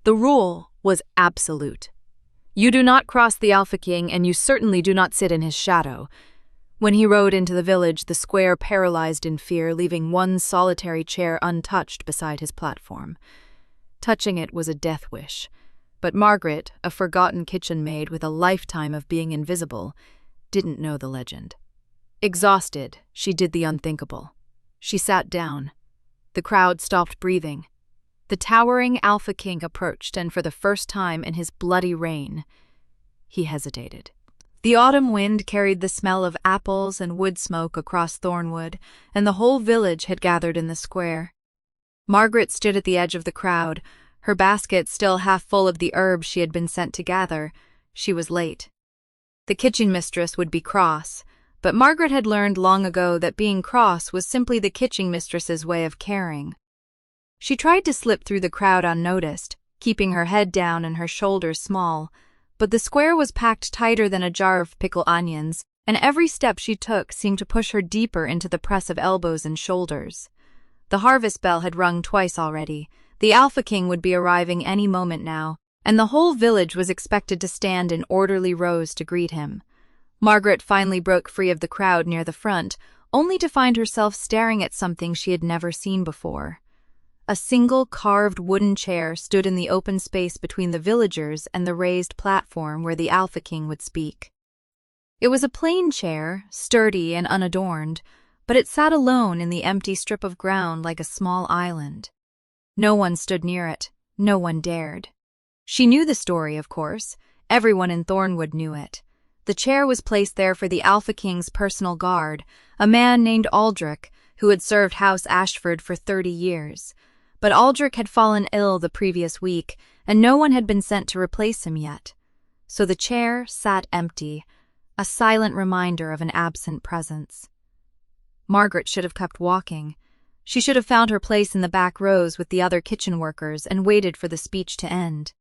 The rule was absolute. You do not cross the Alpha King, and you certainly do not sit in his shadow. When he rode into the village, the square paralyzed in fear, leaving one solitary chair untouched beside his platform. Touching it was a death wish, but Margaret, a forgotten kitchen maid with a lifetime of being invisible, didn't know the legend. Exhausted, she did the unthinkable. She sat down. The crowd stopped breathing. The towering Alpha King approached, and for the first time in his bloody reign, he hesitated. The autumn wind carried the smell of apples and wood smoke across Thornwood, and the whole village had gathered in the square. Margaret stood at the edge of the crowd, her basket still half full of the herbs she had been sent to gather. She was late. The kitchen mistress would be cross, but Margaret had learned long ago that being cross was simply the kitchen mistress's way of caring. She tried to slip through the crowd unnoticed, keeping her head down and her shoulders small, but the square was packed tighter than a jar of pickled onions, and every step she took seemed to push her deeper into the press of elbows and shoulders. The harvest bell had rung twice already. The Alpha King would be arriving any moment now, and the whole village was expected to stand in orderly rows to greet him. Margaret finally broke free of the crowd near the front, only to find herself staring at something she had never seen before. A single carved wooden chair stood in the open space between the villagers and the raised platform where the Alpha King would speak. It was a plain chair, sturdy and unadorned, but it sat alone in the empty strip of ground like a small island. No one stood near it, no one dared. She knew the story, of course. Everyone in Thornwood knew it. The chair was placed there for the Alpha King's personal guard, a man named Aldrich, who had served House Ashford for 30 years. But Aldrich had fallen ill the previous week, and no one had been sent to replace him yet. So the chair sat empty, a silent reminder of an absent presence. Margaret should have kept walking. She should have found her place in the back rows with the other kitchen workers and waited for the speech to end.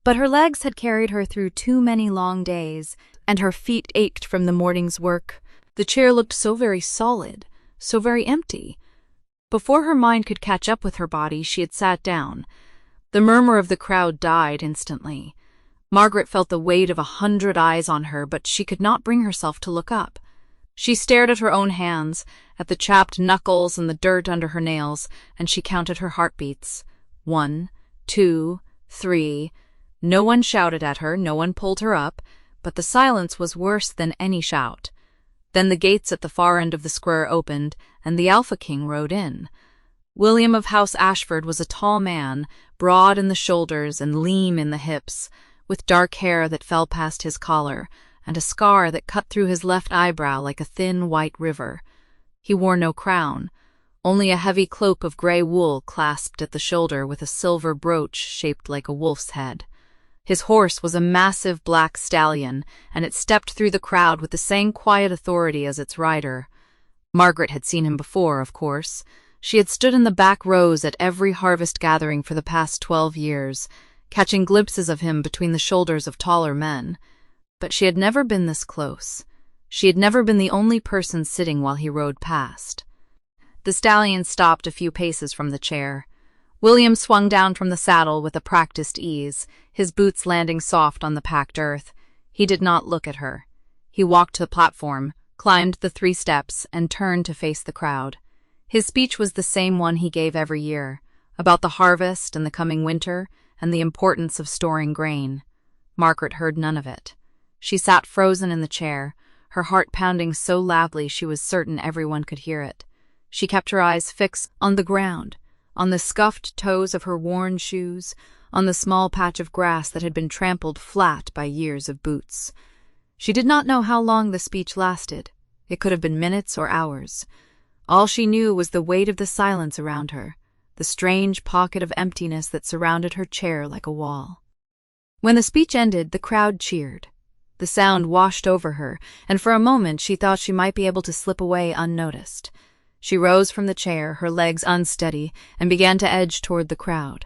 But her legs had carried her through too many long days, and her feet ached from the morning's work. The chair looked so very solid, so very empty. Before her mind could catch up with her body, she had sat down. The murmur of the crowd died instantly. Margaret felt the weight of 100 eyes on her, but she could not bring herself to look up. She stared at her own hands, at the chapped knuckles and the dirt under her nails, and she counted her heartbeats. 1, 2, 3. No one shouted at her, no one pulled her up, but the silence was worse than any shout. Then the gates at the far end of the square opened, and the Alpha King rode in. William of House Ashford was a tall man, broad in the shoulders and lean in the hips, with dark hair that fell past his collar, and a scar that cut through his left eyebrow like a thin white river. He wore no crown, only a heavy cloak of grey wool clasped at the shoulder with a silver brooch shaped like a wolf's head. His horse was a massive black stallion, and it stepped through the crowd with the same quiet authority as its rider. Margaret had seen him before, of course. She had stood in the back rows at every harvest gathering for the past 12 years, catching glimpses of him between the shoulders of taller men. But she had never been this close. She had never been the only person sitting while he rode past. The stallion stopped a few paces from the chair. William swung down from the saddle with a practiced ease, his boots landing soft on the packed earth. He did not look at her. He walked to the platform, climbed the 3 steps, and turned to face the crowd. His speech was the same one he gave every year, about the harvest and the coming winter, and the importance of storing grain. Margaret heard none of it. She sat frozen in the chair, her heart pounding so loudly she was certain everyone could hear it. She kept her eyes fixed on the ground, on the scuffed toes of her worn shoes, on the small patch of grass that had been trampled flat by years of boots. She did not know how long the speech lasted. It could have been minutes or hours. All she knew was the weight of the silence around her, the strange pocket of emptiness that surrounded her chair like a wall. When the speech ended, the crowd cheered. The sound washed over her, and for a moment she thought she might be able to slip away unnoticed. She rose from the chair, her legs unsteady, and began to edge toward the crowd.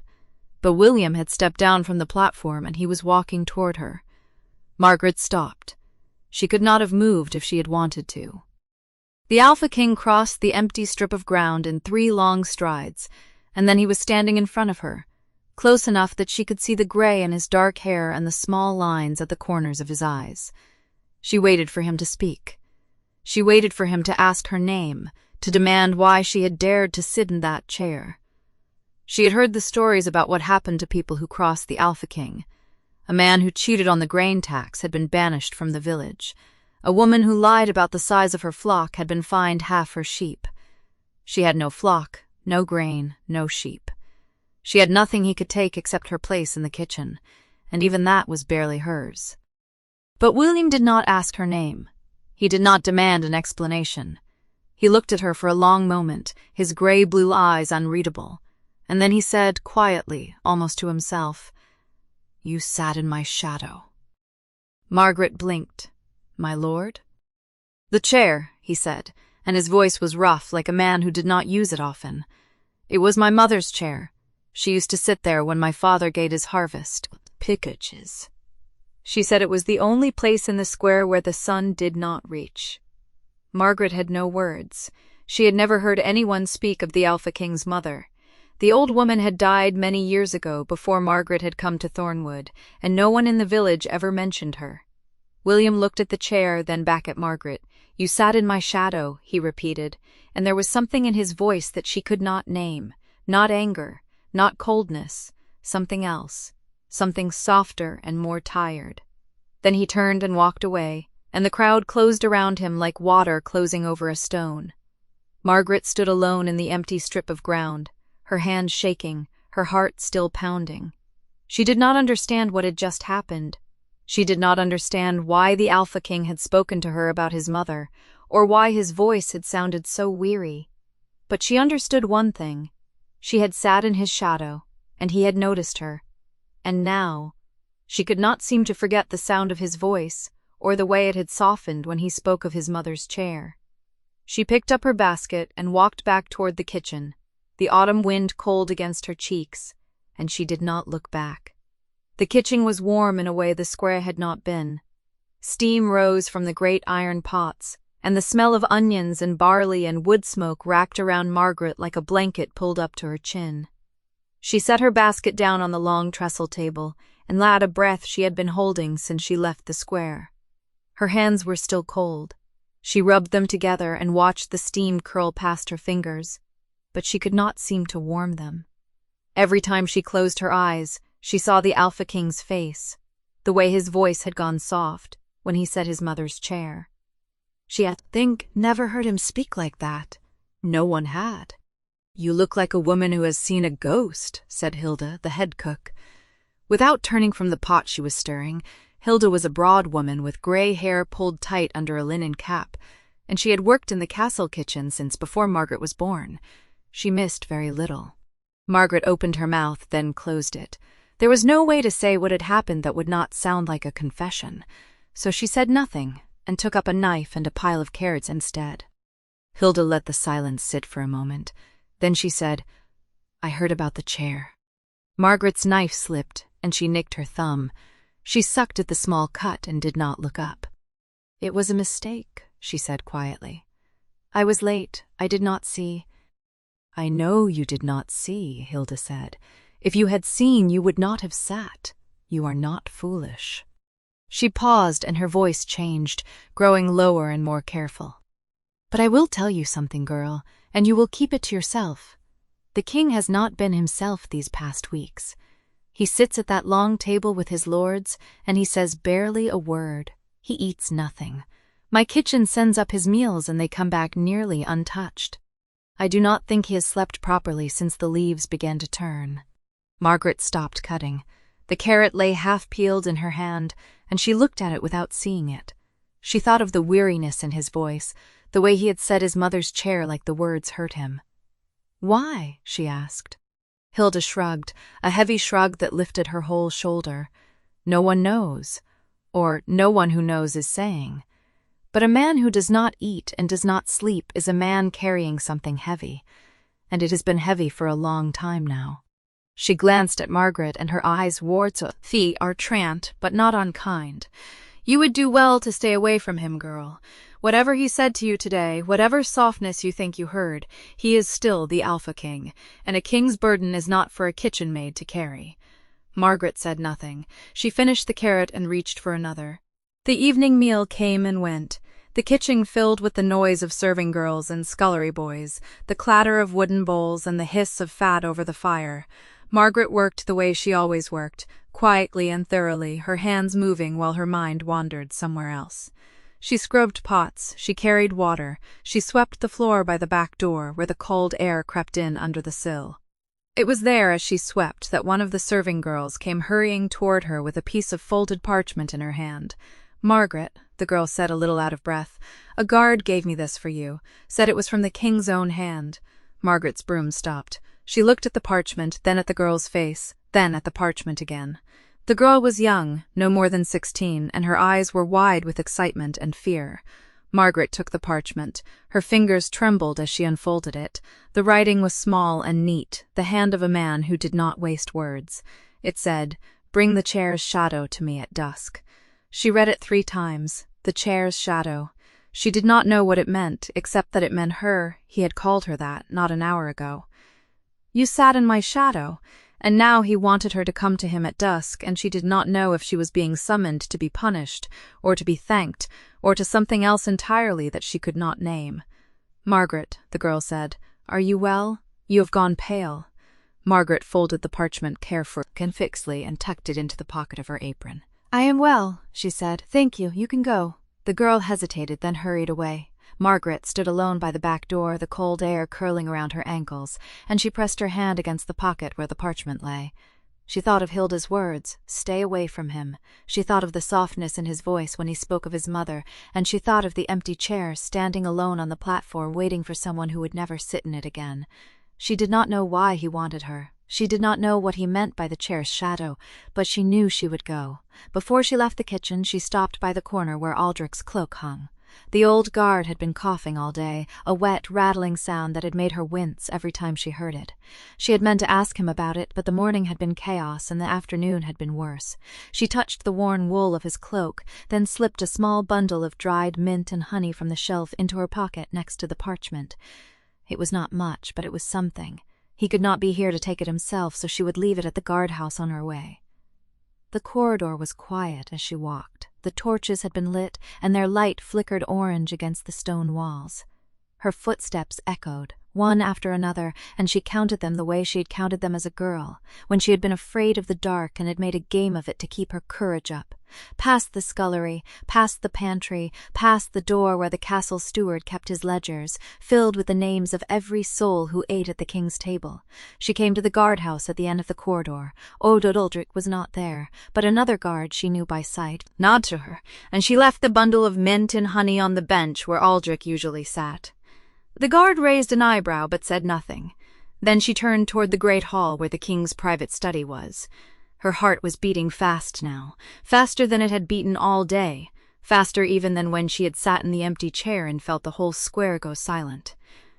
But William had stepped down from the platform, and he was walking toward her. Margaret stopped. She could not have moved if she had wanted to. The Alpha King crossed the empty strip of ground in 3 long strides, and then he was standing in front of her, close enough that she could see the gray in his dark hair and the small lines at the corners of his eyes. She waited for him to speak. She waited for him to ask her name, to demand why she had dared to sit in that chair. She had heard the stories about what happened to people who crossed the Alpha King. A man who cheated on the grain tax had been banished from the village. A woman who lied about the size of her flock had been fined half her sheep. She had no flock, no grain, no sheep. She had nothing he could take except her place in the kitchen, and even that was barely hers. But William did not ask her name. He did not demand an explanation. He looked at her for a long moment, his gray-blue eyes unreadable, and then he said quietly, almost to himself, "You sat in my shadow." Margaret blinked. "My lord?" "The chair," he said, and his voice was rough, like a man who did not use it often. "It was my mother's chair. She used to sit there when my father gave his harvest. Pickages." She said it was the only place in the square where the sun did not reach. Margaret had no words. She had never heard anyone speak of the Alpha King's mother. The old woman had died many years ago, before Margaret had come to Thornwood, and no one in the village ever mentioned her. William looked at the chair, then back at Margaret. "You sat in my shadow," he repeated, and there was something in his voice that she could not name. Not anger, not coldness, something else, something softer and more tired. Then he turned and walked away, and the crowd closed around him like water closing over a stone. Margaret stood alone in the empty strip of ground, her hands shaking, her heart still pounding. She did not understand what had just happened. She did not understand why the Alpha King had spoken to her about his mother, or why his voice had sounded so weary. But she understood one thing. She had sat in his shadow, and he had noticed her. And now, she could not seem to forget the sound of his voice, or the way it had softened when he spoke of his mother's chair. She picked up her basket and walked back toward the kitchen, the autumn wind cold against her cheeks, and she did not look back. The kitchen was warm in a way the square had not been. Steam rose from the great iron pots, and the smell of onions and barley and wood smoke racked around Margaret like a blanket pulled up to her chin. She set her basket down on the long trestle table and let out a breath she had been holding since she left the square. Her hands were still cold. She rubbed them together and watched the steam curl past her fingers, but she could not seem to warm them. Every time she closed her eyes, she saw the Alpha King's face, the way his voice had gone soft when he said his mother's chair. She had never heard him speak like that. No one had. "You look like a woman who has seen a ghost," said Hilda, the head cook. Without turning from the pot she was stirring, Hilda was a broad woman with gray hair pulled tight under a linen cap, and she had worked in the castle kitchen since before Margaret was born. She missed very little. Margaret opened her mouth, then closed it. There was no way to say what had happened that would not sound like a confession, so she said nothing and took up a knife and a pile of carrots instead. Hilda let the silence sit for a moment. Then she said, "I heard about the chair." Margaret's knife slipped, and she nicked her thumb. She sucked at the small cut and did not look up. "It was a mistake," she said quietly. "I was late. I did not see." "I know you did not see," Hilda said. "If you had seen, you would not have sat. You are not foolish." She paused, and her voice changed, growing lower and more careful. "But I will tell you something, girl, and you will keep it to yourself. The king has not been himself these past weeks. He sits at that long table with his lords, and he says barely a word. He eats nothing. My kitchen sends up his meals, and they come back nearly untouched. I do not think he has slept properly since the leaves began to turn." Margaret stopped cutting. The carrot lay half-peeled in her hand, and she looked at it without seeing it. She thought of the weariness in his voice, the way he had said his mother's chair like the words hurt him. "Why?" she asked. Hilda shrugged, a heavy shrug that lifted her whole shoulder. "No one knows," or "no one who knows is saying." But a man who does not eat and does not sleep is a man carrying something heavy, and it has been heavy for a long time now. She glanced at Margaret, and her eyes wore to "Fie are trant, but not unkind. You would do well to stay away from him, girl. Whatever he said to you today, whatever softness you think you heard, he is still the Alpha King, and a king's burden is not for a kitchen maid to carry." Margaret said nothing. She finished the carrot and reached for another. The evening meal came and went, the kitchen filled with the noise of serving girls and scullery boys, the clatter of wooden bowls and the hiss of fat over the fire. Margaret worked the way she always worked, quietly and thoroughly, her hands moving while her mind wandered somewhere else. She scrubbed pots, she carried water, she swept the floor by the back door where the cold air crept in under the sill. It was there, as she swept, that one of the serving girls came hurrying toward her with a piece of folded parchment in her hand. "Margaret," the girl said, a little out of breath, "a guard gave me this for you, said it was from the king's own hand." Margaret's broom stopped. She looked at the parchment, then at the girl's face, then at the parchment again. The girl was young, no more than 16, and her eyes were wide with excitement and fear. Margaret took the parchment. Her fingers trembled as she unfolded it. The writing was small and neat, the hand of a man who did not waste words. It said, "Bring the chair's shadow to me at dusk." She read it 3 times. The chair's shadow. She did not know what it meant, except that it meant her. He had called her that, not an hour ago. "You sat in my shadow." And now he wanted her to come to him at dusk, and she did not know if she was being summoned to be punished, or to be thanked, or to something else entirely that she could not name. "Margaret," the girl said, "are you well? You have gone pale." Margaret folded the parchment carefully and fixedly and tucked it into the pocket of her apron. "I am well," she said. "Thank you. You can go." The girl hesitated, then hurried away. Margaret stood alone by the back door, the cold air curling around her ankles, and she pressed her hand against the pocket where the parchment lay. She thought of Hilda's words, "Stay away from him." She thought of the softness in his voice when he spoke of his mother, and she thought of the empty chair, standing alone on the platform, waiting for someone who would never sit in it again. She did not know why he wanted her. She did not know what he meant by the chair's shadow, but she knew she would go. Before she left the kitchen, she stopped by the corner where Aldrich's cloak hung. The old guard had been coughing all day, a wet, rattling sound that had made her wince every time she heard it. She had meant to ask him about it, but the morning had been chaos and the afternoon had been worse. She touched the worn wool of his cloak, then slipped a small bundle of dried mint and honey from the shelf into her pocket next to the parchment. It was not much, but it was something. He could not be here to take it himself, so she would leave it at the guardhouse on her way. The corridor was quiet as she walked. The torches had been lit, and their light flickered orange against the stone walls. Her footsteps echoed, one after another, and she counted them the way she had counted them as a girl, when she had been afraid of the dark and had made a game of it to keep her courage up. Past the scullery, past the pantry, past the door where the castle steward kept his ledgers, filled with the names of every soul who ate at the king's table. She came to the guardhouse at the end of the corridor. Aldrich was not there, but another guard she knew by sight nodded to her, and she left the bundle of mint and honey on the bench where Aldrich usually sat. The guard raised an eyebrow but said nothing. Then she turned toward the great hall where the king's private study was. Her heart was beating fast now, faster than it had beaten all day, faster even than when she had sat in the empty chair and felt the whole square go silent.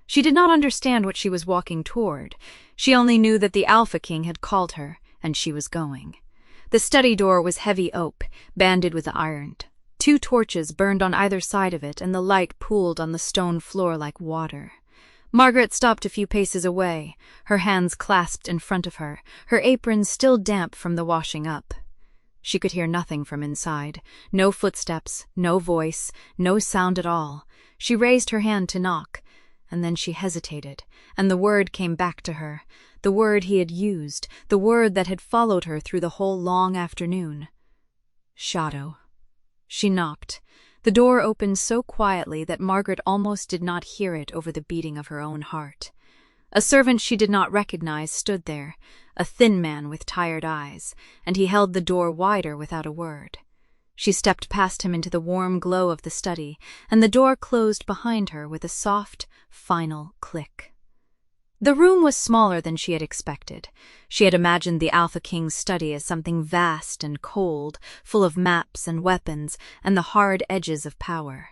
She did not understand what she was walking toward. She only knew that the Alpha King had called her, and she was going. The study door was heavy oak, banded with iron. 2 torches burned on either side of it, and the light pooled on the stone floor like water. Margaret stopped a few paces away, her hands clasped in front of her, her apron still damp from the washing up. She could hear nothing from inside, no footsteps, no voice, no sound at all. She raised her hand to knock, and then she hesitated, and the word came back to her, the word he had used, the word that had followed her through the whole long afternoon. Shadow. She knocked. The door opened so quietly that Margaret almost did not hear it over the beating of her own heart. A servant she did not recognize stood there, a thin man with tired eyes, and he held the door wider without a word. She stepped past him into the warm glow of the study, and the door closed behind her with a soft, final click. The room was smaller than she had expected. She had imagined the Alpha King's study as something vast and cold, full of maps and weapons and the hard edges of power.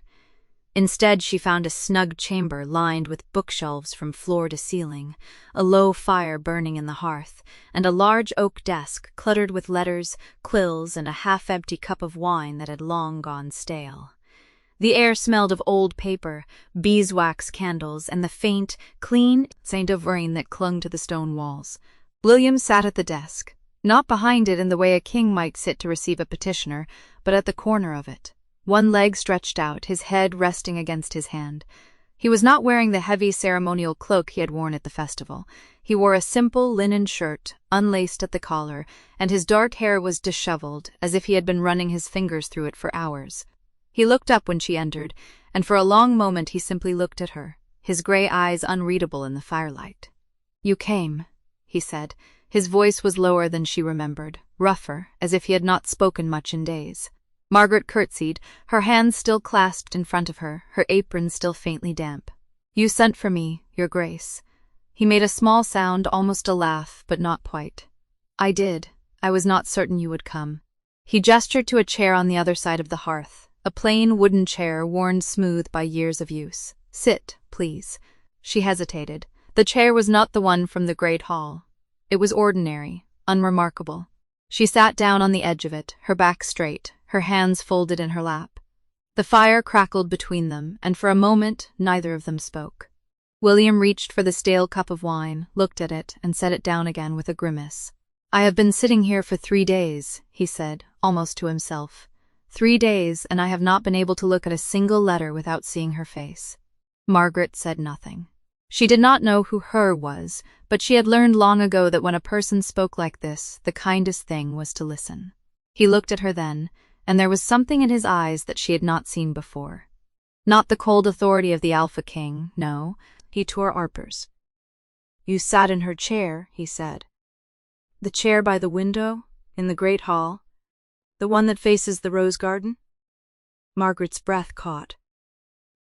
Instead, she found a snug chamber lined with bookshelves from floor to ceiling, a low fire burning in the hearth, and a large oak desk cluttered with letters, quills, and a half-empty cup of wine that had long gone stale. The air smelled of old paper, beeswax candles, and the faint, clean scent of rain that clung to the stone walls. William sat at the desk, not behind it in the way a king might sit to receive a petitioner, but at the corner of it, one leg stretched out, his head resting against his hand. He was not wearing the heavy ceremonial cloak he had worn at the festival. He wore a simple linen shirt, unlaced at the collar, and his dark hair was disheveled, as if he had been running his fingers through it for hours. He looked up when she entered, and for a long moment he simply looked at her, his gray eyes unreadable in the firelight. "You came," he said. His voice was lower than she remembered, rougher, as if he had not spoken much in days. Margaret curtsied, her hands still clasped in front of her, her apron still faintly damp. "You sent for me, Your Grace." He made a small sound, almost a laugh, but not quite. "I did. I was not certain you would come." He gestured to a chair on the other side of the hearth, a plain wooden chair worn smooth by years of use. "Sit, please." She hesitated. The chair was not the one from the great hall. It was ordinary, unremarkable. She sat down on the edge of it, her back straight, her hands folded in her lap. The fire crackled between them, and for a moment neither of them spoke. William reached for the stale cup of wine, looked at it, and set it down again with a grimace. "I have been sitting here for 3 days," he said, almost to himself. 3 days, and I have not been able to look at a single letter without seeing her face. Margaret said nothing. She did not know who her was, but she had learned long ago that when a person spoke like this, the kindest thing was to listen. He looked at her then, and there was something in his eyes that she had not seen before. Not the cold authority of the Alpha King, no. He tore Arper's. "You sat in her chair," he said. "The chair by the window, in the great hall, the one that faces the rose garden?" Margaret's breath caught.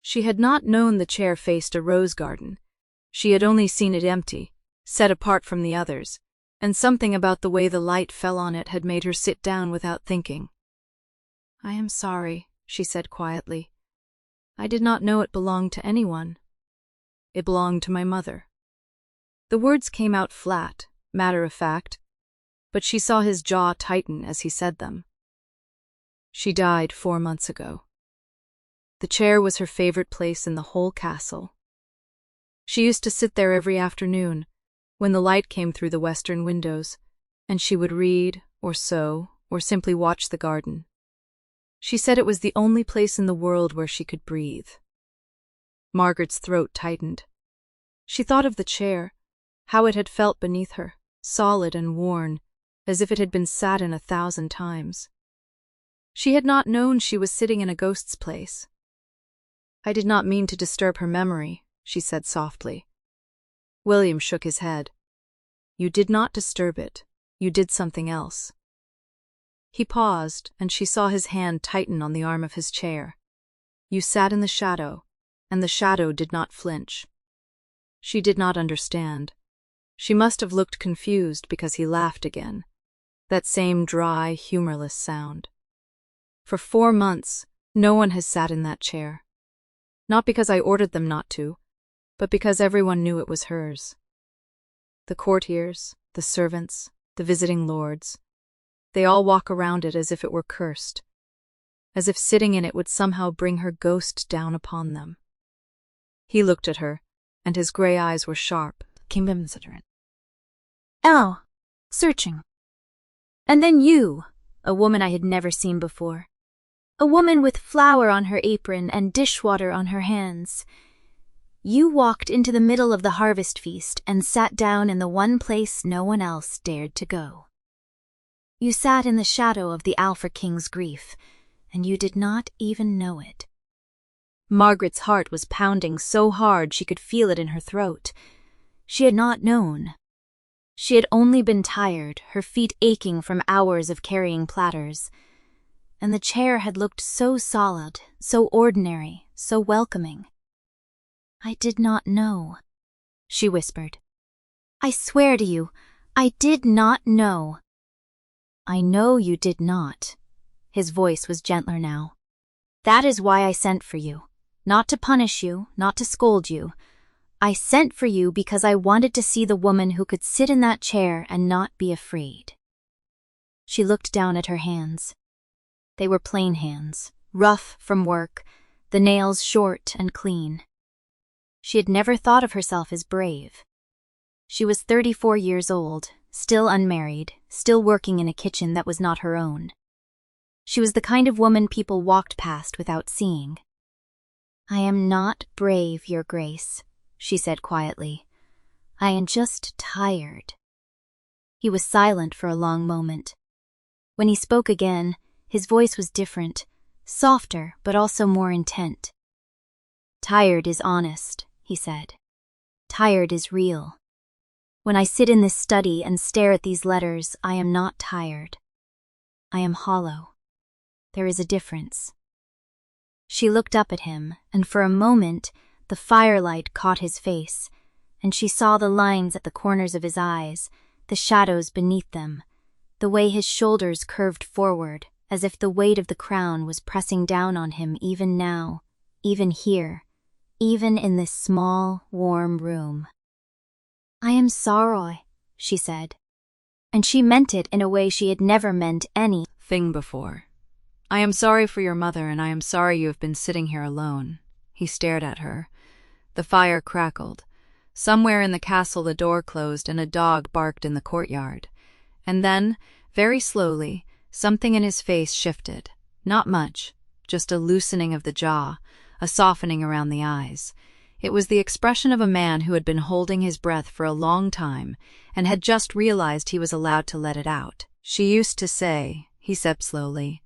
She had not known the chair faced a rose garden. She had only seen it empty, set apart from the others, and something about the way the light fell on it had made her sit down without thinking. "I am sorry," she said quietly. "I did not know it belonged to anyone. It belonged to my mother." The words came out flat, matter-of-fact, but she saw his jaw tighten as he said them. "She died 4 months ago. The chair was her favorite place in the whole castle. She used to sit there every afternoon, when the light came through the western windows, and she would read, or sew, or simply watch the garden. She said it was the only place in the world where she could breathe." Margaret's throat tightened. She thought of the chair, how it had felt beneath her, solid and worn, as if it had been sat in 1,000 times. She had not known she was sitting in a ghost's place. "I did not mean to disturb her memory," she said softly. William shook his head. "You did not disturb it. You did something else." He paused, and she saw his hand tighten on the arm of his chair. "You sat in the shadow, and the shadow did not flinch." She did not understand. She must have looked confused because he laughed again. That same dry, humorless sound. "For 4 months, no one has sat in that chair. Not because I ordered them not to, but because everyone knew it was hers. The courtiers, the servants, the visiting lords, they all walk around it as if it were cursed, as if sitting in it would somehow bring her ghost down upon them." He looked at her, and his gray eyes were sharp. "Oh, searching. And then you, a woman I had never seen before. A woman with flour on her apron and dishwater on her hands. You walked into the middle of the harvest feast and sat down in the one place no one else dared to go. You sat in the shadow of the Alpha King's grief, and you did not even know it." Margaret's heart was pounding so hard she could feel it in her throat. She had not known. She had only been tired, her feet aching from hours of carrying platters. And the chair had looked so solid, so ordinary, so welcoming. "I did not know," she whispered. "I swear to you, I did not know." "I know you did not." His voice was gentler now. "That is why I sent for you. Not to punish you, not to scold you. I sent for you because I wanted to see the woman who could sit in that chair and not be afraid." She looked down at her hands. They were plain hands, rough from work, the nails short and clean. She had never thought of herself as brave. She was 34 years old, still unmarried, still working in a kitchen that was not her own. She was the kind of woman people walked past without seeing. "I am not brave, Your Grace," she said quietly. "I am just tired." He was silent for a long moment. When he spoke again, his voice was different, softer but also more intent. "Tired is honest," he said. "Tired is real. When I sit in this study and stare at these letters, I am not tired. I am hollow. There is a difference." She looked up at him, and for a moment the firelight caught his face, and she saw the lines at the corners of his eyes, the shadows beneath them, the way his shoulders curved forward, as if the weight of the crown was pressing down on him even now, even here, even in this small, warm room. "I am sorry," she said, and she meant it in a way she had never meant anything before. "I am sorry for your mother, and I am sorry you have been sitting here alone." He stared at her. The fire crackled. Somewhere in the castle the door closed and a dog barked in the courtyard. And then, very slowly, something in his face shifted. Not much, just a loosening of the jaw, a softening around the eyes. It was the expression of a man who had been holding his breath for a long time and had just realized he was allowed to let it out. "She used to say," he said slowly,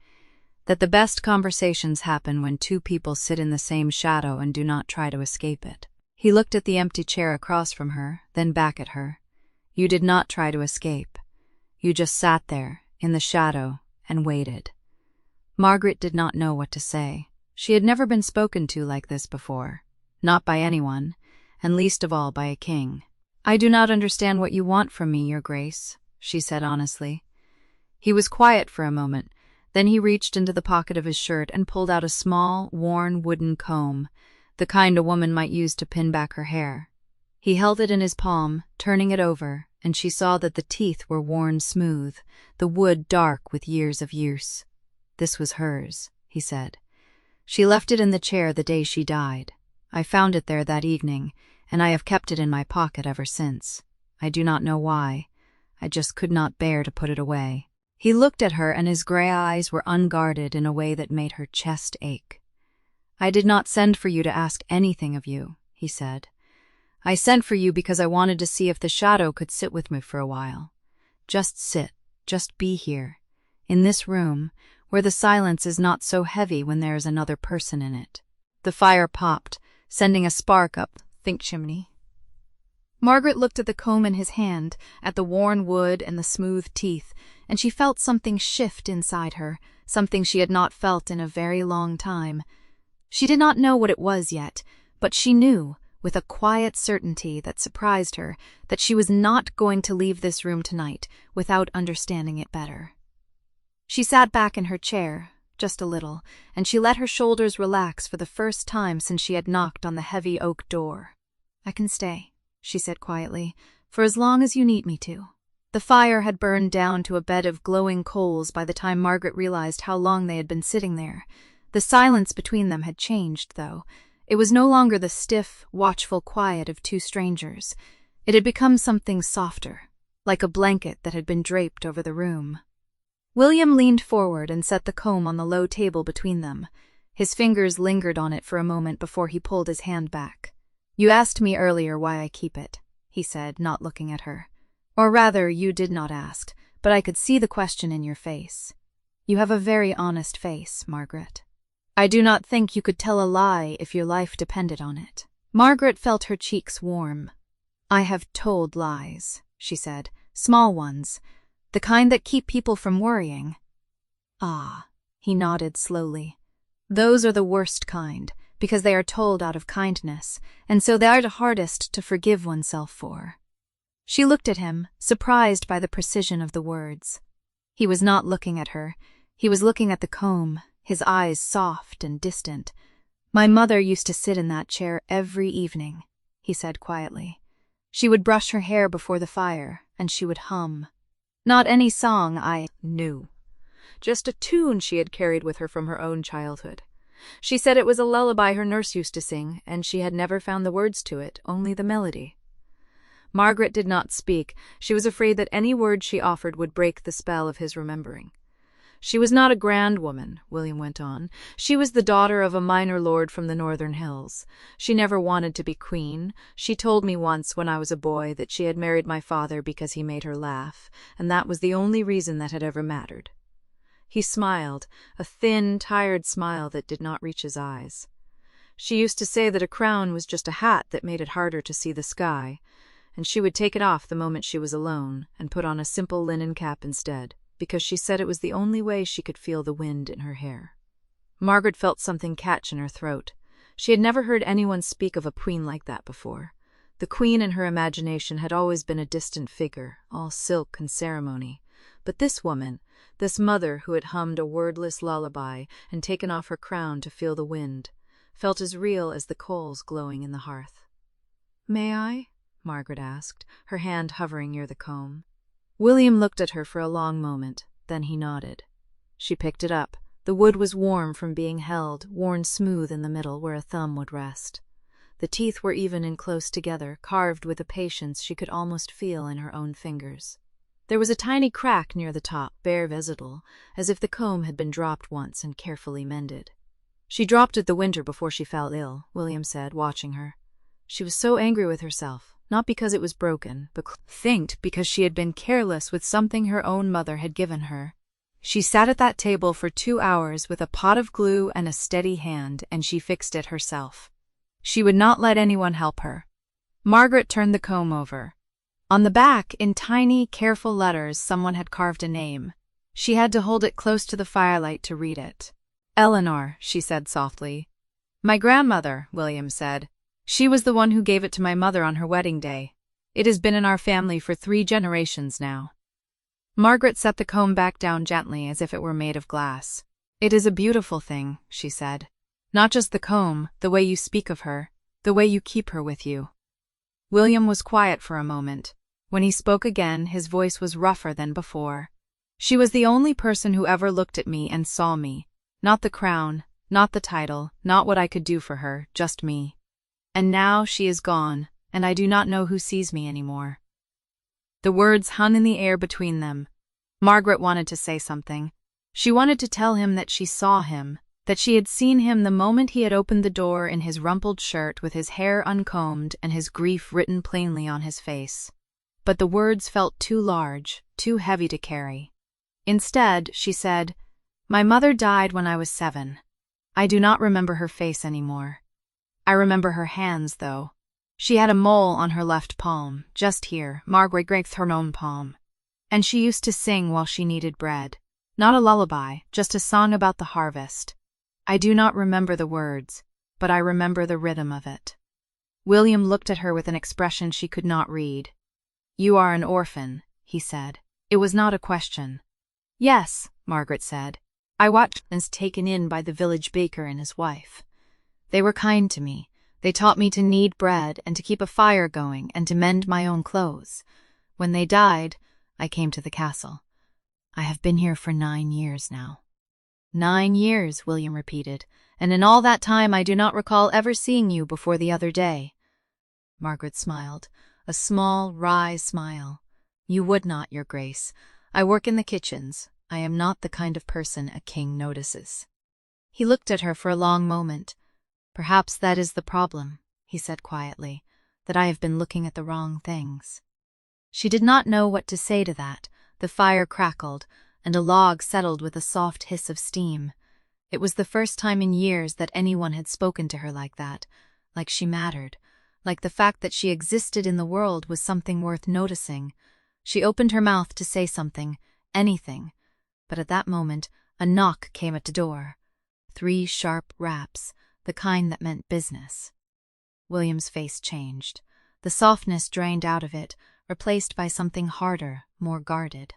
"that the best conversations happen when two people sit in the same shadow and do not try to escape it." He looked at the empty chair across from her, then back at her. "You did not try to escape. You just sat there, in the shadow, and waited." Margaret did not know what to say. She had never been spoken to like this before. Not by anyone, and least of all by a king. "I do not understand what you want from me, Your Grace," she said honestly. He was quiet for a moment. Then he reached into the pocket of his shirt and pulled out a small, worn wooden comb, the kind a woman might use to pin back her hair. He held it in his palm, turning it over, and she saw that the teeth were worn smooth, the wood dark with years of use. "This was hers," he said. "She left it in the chair the day she died. I found it there that evening, and I have kept it in my pocket ever since. I do not know why. I just could not bear to put it away." He looked at her, and his gray eyes were unguarded in a way that made her chest ache. "I did not send for you to ask anything of you," he said. "I sent for you because I wanted to see if the shadow could sit with me for a while. Just sit, just be here, in this room, where the silence is not so heavy when there is another person in it." The fire popped, sending a spark up the chimney. Margaret looked at the comb in his hand, at the worn wood and the smooth teeth, and she felt something shift inside her, something she had not felt in a very long time. She did not know what it was yet, but she knew, with a quiet certainty that surprised her, that she was not going to leave this room tonight without understanding it better. She sat back in her chair, just a little, and she let her shoulders relax for the first time since she had knocked on the heavy oak door. "I can stay," she said quietly, "for as long as you need me to." The fire had burned down to a bed of glowing coals by the time Margaret realized how long they had been sitting there. The silence between them had changed, though. It was no longer the stiff, watchful quiet of two strangers. It had become something softer, like a blanket that had been draped over the room. William leaned forward and set the comb on the low table between them. His fingers lingered on it for a moment before he pulled his hand back. "You asked me earlier why I keep it," he said, not looking at her. "Or rather, you did not ask, but I could see the question in your face. You have a very honest face, Margaret. I do not think you could tell a lie if your life depended on it." Margaret felt her cheeks warm. "I have told lies," she said, "small ones, the kind that keep people from worrying." "Ah," he nodded slowly. "Those are the worst kind, because they are told out of kindness, and so they are the hardest to forgive oneself for." She looked at him, surprised by the precision of the words. He was not looking at her. He was looking at the comb, his eyes soft and distant. "My mother used to sit in that chair every evening," he said quietly. "She would brush her hair before the fire, and she would hum. Not any song I knew, just a tune she had carried with her from her own childhood. She said it was a lullaby her nurse used to sing, and she had never found the words to it, only the melody. Margaret did not speak. She was afraid that any word she offered would break the spell of his remembering. She was not a grand woman, William went on. She was the daughter of a minor lord from the northern hills. She never wanted to be queen. She told me once when I was a boy that she had married my father because he made her laugh, and that was the only reason that had ever mattered. He smiled, a thin, tired smile that did not reach his eyes. She used to say that a crown was just a hat that made it harder to see the sky, and she would take it off the moment she was alone and put on a simple linen cap instead, because she said it was the only way she could feel the wind in her hair. Margaret felt something catch in her throat. She had never heard anyone speak of a queen like that before. The queen in her imagination had always been a distant figure, all silk and ceremony. But this woman, this mother who had hummed a wordless lullaby and taken off her crown to feel the wind, felt as real as the coals glowing in the hearth. "May I?" Margaret asked, her hand hovering near the comb. William looked at her for a long moment, then he nodded. She picked it up. The wood was warm from being held, worn smooth in the middle where a thumb would rest. The teeth were even and close together, carved with a patience she could almost feel in her own fingers. There was a tiny crack near the top, bare visible, as if the comb had been dropped once and carefully mended. "She dropped it the winter before she fell ill," William said, watching her. She was so angry with herself, not because it was broken, but thinked because she had been careless with something her own mother had given her. She sat at that table for 2 hours with a pot of glue and a steady hand, and she fixed it herself. She would not let anyone help her. Margaret turned the comb over. On the back, in tiny, careful letters, someone had carved a name. She had to hold it close to the firelight to read it. "Eleanor," she said softly. "My grandmother," William said. "She was the one who gave it to my mother on her wedding day. It has been in our family for 3 generations now." Margaret set the comb back down gently as if it were made of glass. "It is a beautiful thing," she said. "Not just the comb, the way you speak of her, the way you keep her with you." William was quiet for a moment. When he spoke again, his voice was rougher than before. "She was the only person who ever looked at me and saw me. Not the crown, not the title, not what I could do for her, just me. And now she is gone, and I do not know who sees me anymore." The words hung in the air between them. Margaret wanted to say something. She wanted to tell him that she saw him, that she had seen him the moment he had opened the door in his rumpled shirt with his hair uncombed and his grief written plainly on his face. But the words felt too large, too heavy to carry. Instead, she said, "My mother died when I was 7. I do not remember her face anymore. I remember her hands, though. She had a mole on her left palm, just here, Margaret breaks her own palm. And she used to sing while she kneaded bread. Not a lullaby, just a song about the harvest. I do not remember the words, but I remember the rhythm of it." William looked at her with an expression she could not read. "You are an orphan," he said. It was not a question. "Yes," Margaret said. "I watched and was taken in by the village baker and his wife. They were kind to me. They taught me to knead bread and to keep a fire going and to mend my own clothes. When they died, I came to the castle. I have been here for 9 years now." "9 years," William repeated, "and in all that time I do not recall ever seeing you before the other day." Margaret smiled, a small, wry smile. "You would not, Your Grace. I work in the kitchens. I am not the kind of person a king notices." He looked at her for a long moment. "Perhaps that is the problem," he said quietly, "that I have been looking at the wrong things." She did not know what to say to that. The fire crackled, and a log settled with a soft hiss of steam. It was the first time in years that anyone had spoken to her like that, like she mattered, like the fact that she existed in the world was something worth noticing. She opened her mouth to say something, anything, but at that moment a knock came at the door. 3 sharp raps, the kind that meant business. William's face changed. The softness drained out of it, replaced by something harder, more guarded.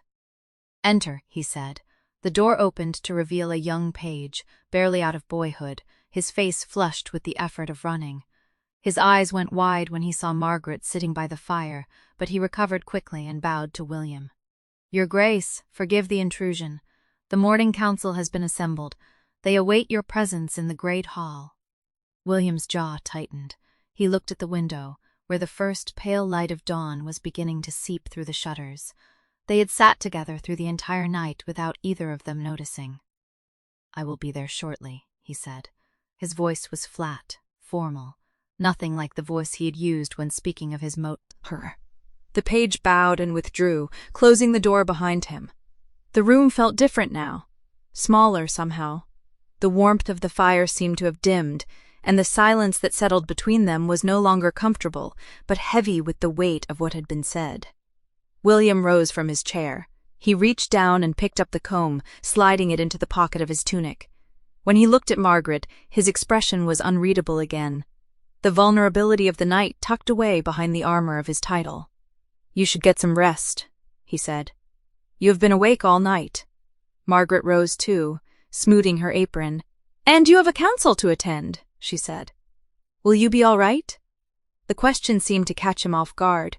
"Enter," he said. The door opened to reveal a young page, barely out of boyhood, his face flushed with the effort of running. His eyes went wide when he saw Margaret sitting by the fire, but he recovered quickly and bowed to William. "Your Grace, forgive the intrusion. The morning council has been assembled. They await your presence in the great hall." William's jaw tightened. He looked at the window, where the first pale light of dawn was beginning to seep through the shutters. They had sat together through the entire night without either of them noticing. "I will be there shortly," he said. His voice was flat, formal, nothing like the voice he had used when speaking of his her. The page bowed and withdrew, closing the door behind him. The room felt different now, smaller somehow. The warmth of the fire seemed to have dimmed, and the silence that settled between them was no longer comfortable, but heavy with the weight of what had been said. William rose from his chair. He reached down and picked up the comb, sliding it into the pocket of his tunic. When he looked at Margaret, his expression was unreadable again. The vulnerability of the knight tucked away behind the armor of his title. "You should get some rest," he said. "You have been awake all night." Margaret rose too, smoothing her apron. "And you have a council to attend," she said. "Will you be all right?" The question seemed to catch him off guard.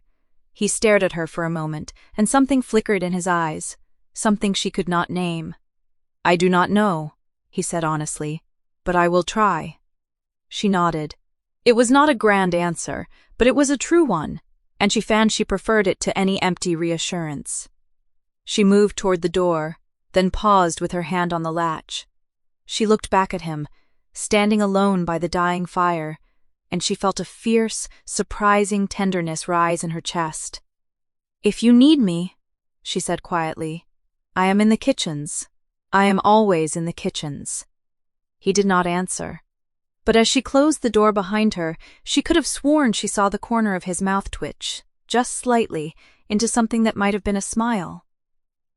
He stared at her for a moment, and something flickered in his eyes, something she could not name. "I do not know," he said honestly, "but I will try." She nodded. It was not a grand answer, but it was a true one, and she found she preferred it to any empty reassurance. She moved toward the door, then paused with her hand on the latch. She looked back at him, standing alone by the dying fire, and she felt a fierce, surprising tenderness rise in her chest. "If you need me," she said quietly, "I am in the kitchens. I am always in the kitchens." He did not answer. But as she closed the door behind her, she could have sworn she saw the corner of his mouth twitch, just slightly, into something that might have been a smile.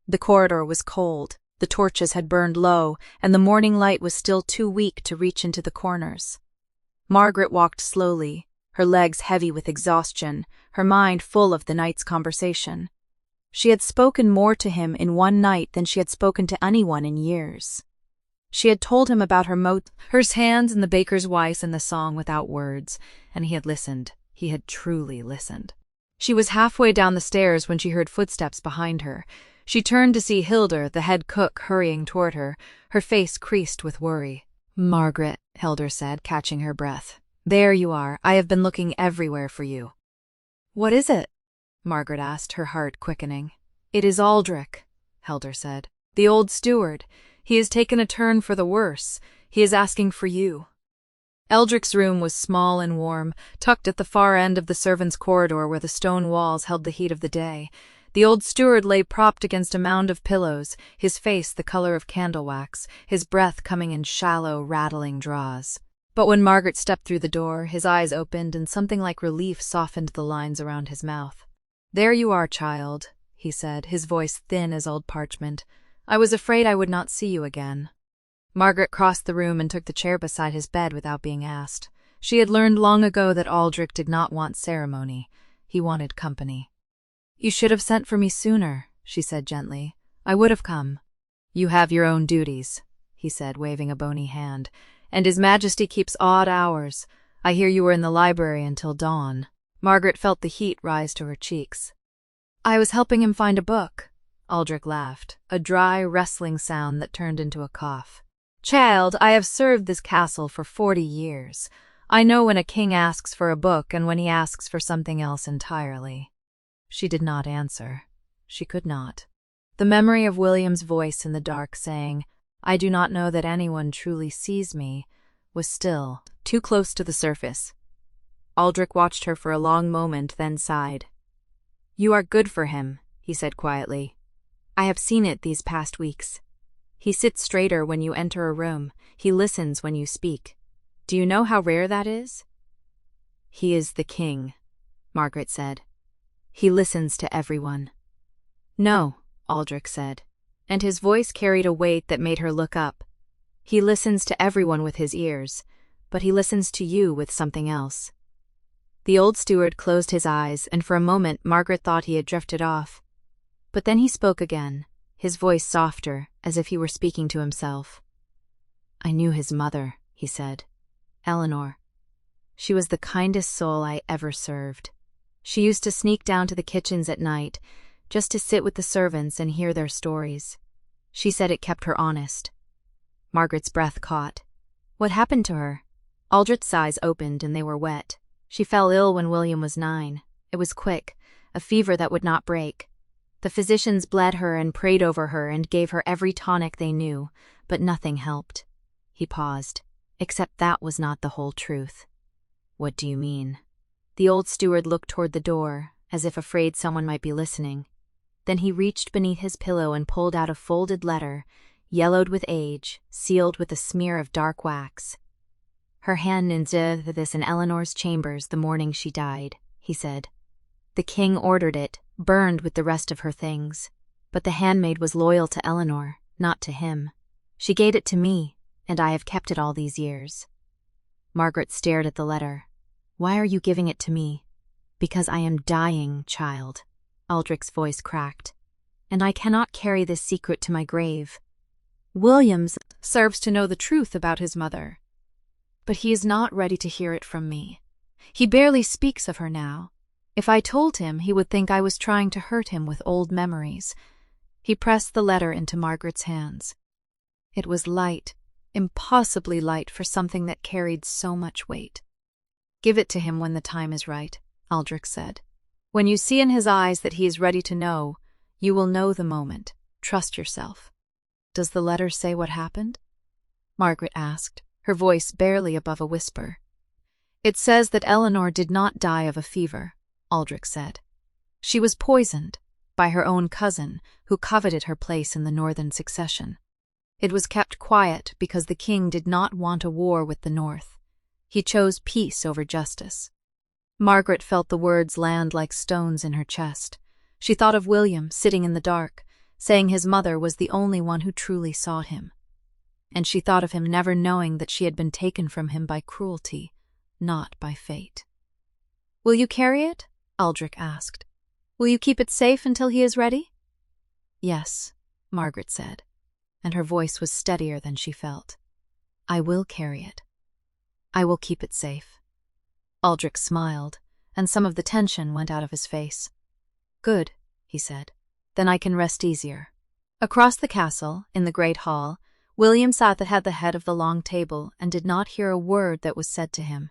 The corridor was cold, the torches had burned low, and the morning light was still too weak to reach into the corners. Margaret walked slowly, her legs heavy with exhaustion, her mind full of the night's conversation. She had spoken more to him in one night than she had spoken to anyone in years. She had told him about her hands and the baker's wife and the song without words, and he had listened. He had truly listened. She was halfway down the stairs when she heard footsteps behind her. She turned to see Hilda, the head cook, hurrying toward her, her face creased with worry. "Margaret," Hilda said, catching her breath. "There you are. I have been looking everywhere for you." "What is it?" Margaret asked, her heart quickening. "It is Aldrich," Hilda said. "The old steward. He has taken a turn for the worse. He is asking for you." Eldrich's room was small and warm, tucked at the far end of the servants' corridor where the stone walls held the heat of the day. The old steward lay propped against a mound of pillows, his face the color of candle wax, his breath coming in shallow, rattling draws. But when Margaret stepped through the door, his eyes opened and something like relief softened the lines around his mouth. "There you are, child," he said, his voice thin as old parchment. "I was afraid I would not see you again." Margaret crossed the room and took the chair beside his bed without being asked. She had learned long ago that Aldrich did not want ceremony. He wanted company. "You should have sent for me sooner," she said gently. "I would have come." "You have your own duties," he said, waving a bony hand. "And His Majesty keeps odd hours. I hear you were in the library until dawn." Margaret felt the heat rise to her cheeks. "I was helping him find a book." Aldrich laughed, a dry, wrestling sound that turned into a cough. "Child, I have served this castle for 40 years. I know when a king asks for a book and when he asks for something else entirely." She did not answer. She could not. The memory of William's voice in the dark saying, "I do not know that anyone truly sees me," was still too close to the surface. Aldrich watched her for a long moment, then sighed. "You are good for him," he said quietly. "I have seen it these past weeks. He sits straighter when you enter a room. He listens when you speak. Do you know how rare that is?" "He is the king," Margaret said. "He listens to everyone." "No," Aldrich said, and his voice carried a weight that made her look up. "He listens to everyone with his ears, but he listens to you with something else." The old steward closed his eyes, and for a moment Margaret thought he had drifted off. But then he spoke again, his voice softer, as if he were speaking to himself. "I knew his mother," he said. "Eleanor. She was the kindest soul I ever served. She used to sneak down to the kitchens at night, just to sit with the servants and hear their stories. She said it kept her honest." Margaret's breath caught. What happened to her? Aldrich's eyes opened and they were wet. She fell ill when William was 9. It was quick, a fever that would not break. The physicians bled her and prayed over her and gave her every tonic they knew, but nothing helped. He paused. Except that was not the whole truth. What do you mean? The old steward looked toward the door, as if afraid someone might be listening. Then he reached beneath his pillow and pulled out a folded letter, yellowed with age, sealed with a smear of dark wax. Her hand into this in Eleanor's chambers the morning she died, he said. The king ordered it, burned with the rest of her things. But the handmaid was loyal to Eleanor, not to him. She gave it to me, and I have kept it all these years. Margaret stared at the letter. Why are you giving it to me? Because I am dying, child. Aldrich's voice cracked. And I cannot carry this secret to my grave. Williams serves to know the truth about his mother. But he is not ready to hear it from me. He barely speaks of her now. If I told him, he would think I was trying to hurt him with old memories. He pressed the letter into Margaret's hands. It was light, impossibly light for something that carried so much weight. Give it to him when the time is right, Aldrich said. When you see in his eyes that he is ready to know, you will know the moment. Trust yourself. Does the letter say what happened? Margaret asked, her voice barely above a whisper. It says that Eleanor did not die of a fever, Aldrich said. She was poisoned by her own cousin, who coveted her place in the northern succession. It was kept quiet because the king did not want a war with the north. He chose peace over justice. Margaret felt the words land like stones in her chest. She thought of William sitting in the dark, saying his mother was the only one who truly saw him. And she thought of him never knowing that she had been taken from him by cruelty, not by fate. Will you carry it? Aldrich asked. Will you keep it safe until he is ready? Yes, Margaret said, and her voice was steadier than she felt. I will carry it. I will keep it safe. Aldrich smiled, and some of the tension went out of his face. Good, he said. Then I can rest easier. Across the castle, in the great hall, William sat at the head of the long table and did not hear a word that was said to him.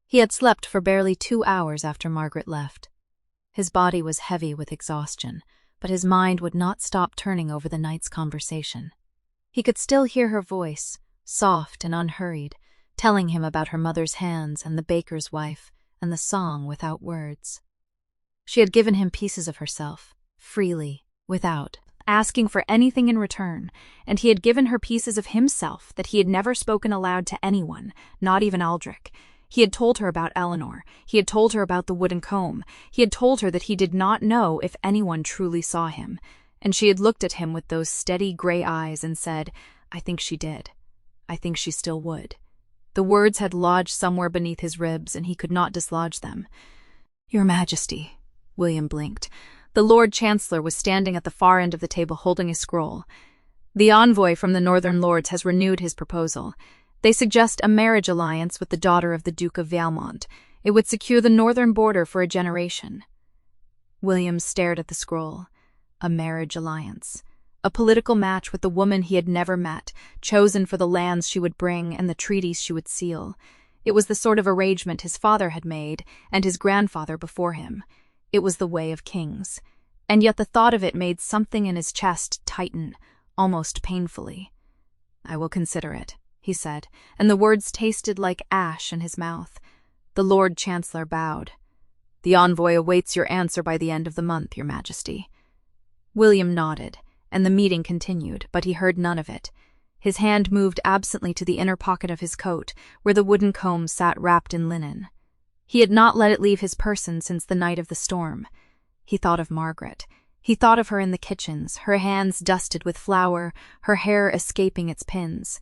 He had slept for barely 2 hours after Margaret left. His body was heavy with exhaustion, but his mind would not stop turning over the night's conversation. He could still hear her voice, soft and unhurried, telling him about her mother's hands and the baker's wife and the song without words. She had given him pieces of herself, freely, without asking for anything in return, and he had given her pieces of himself that he had never spoken aloud to anyone, not even Aldrich. He had told her about Eleanor. He had told her about the wooden comb. He had told her that he did not know if anyone truly saw him. And she had looked at him with those steady gray eyes and said, I think she did. I think she still would. The words had lodged somewhere beneath his ribs, and he could not dislodge them. Your Majesty, William blinked. The Lord Chancellor was standing at the far end of the table holding a scroll. The envoy from the Northern Lords has renewed his proposal. They suggest a marriage alliance with the daughter of the Duke of Valmont. It would secure the northern border for a generation. William stared at the scroll. A marriage alliance. A political match with the woman he had never met, chosen for the lands she would bring and the treaties she would seal. It was the sort of arrangement his father had made, and his grandfather before him. It was the way of kings. And yet the thought of it made something in his chest tighten, almost painfully. I will consider it, he said, and the words tasted like ash in his mouth. The Lord Chancellor bowed. The envoy awaits your answer by the end of the month, Your Majesty. William nodded, and the meeting continued, but he heard none of it. His hand moved absently to the inner pocket of his coat, where the wooden comb sat wrapped in linen. He had not let it leave his person since the night of the storm. He thought of Margaret. He thought of her in the kitchens, her hands dusted with flour, her hair escaping its pins.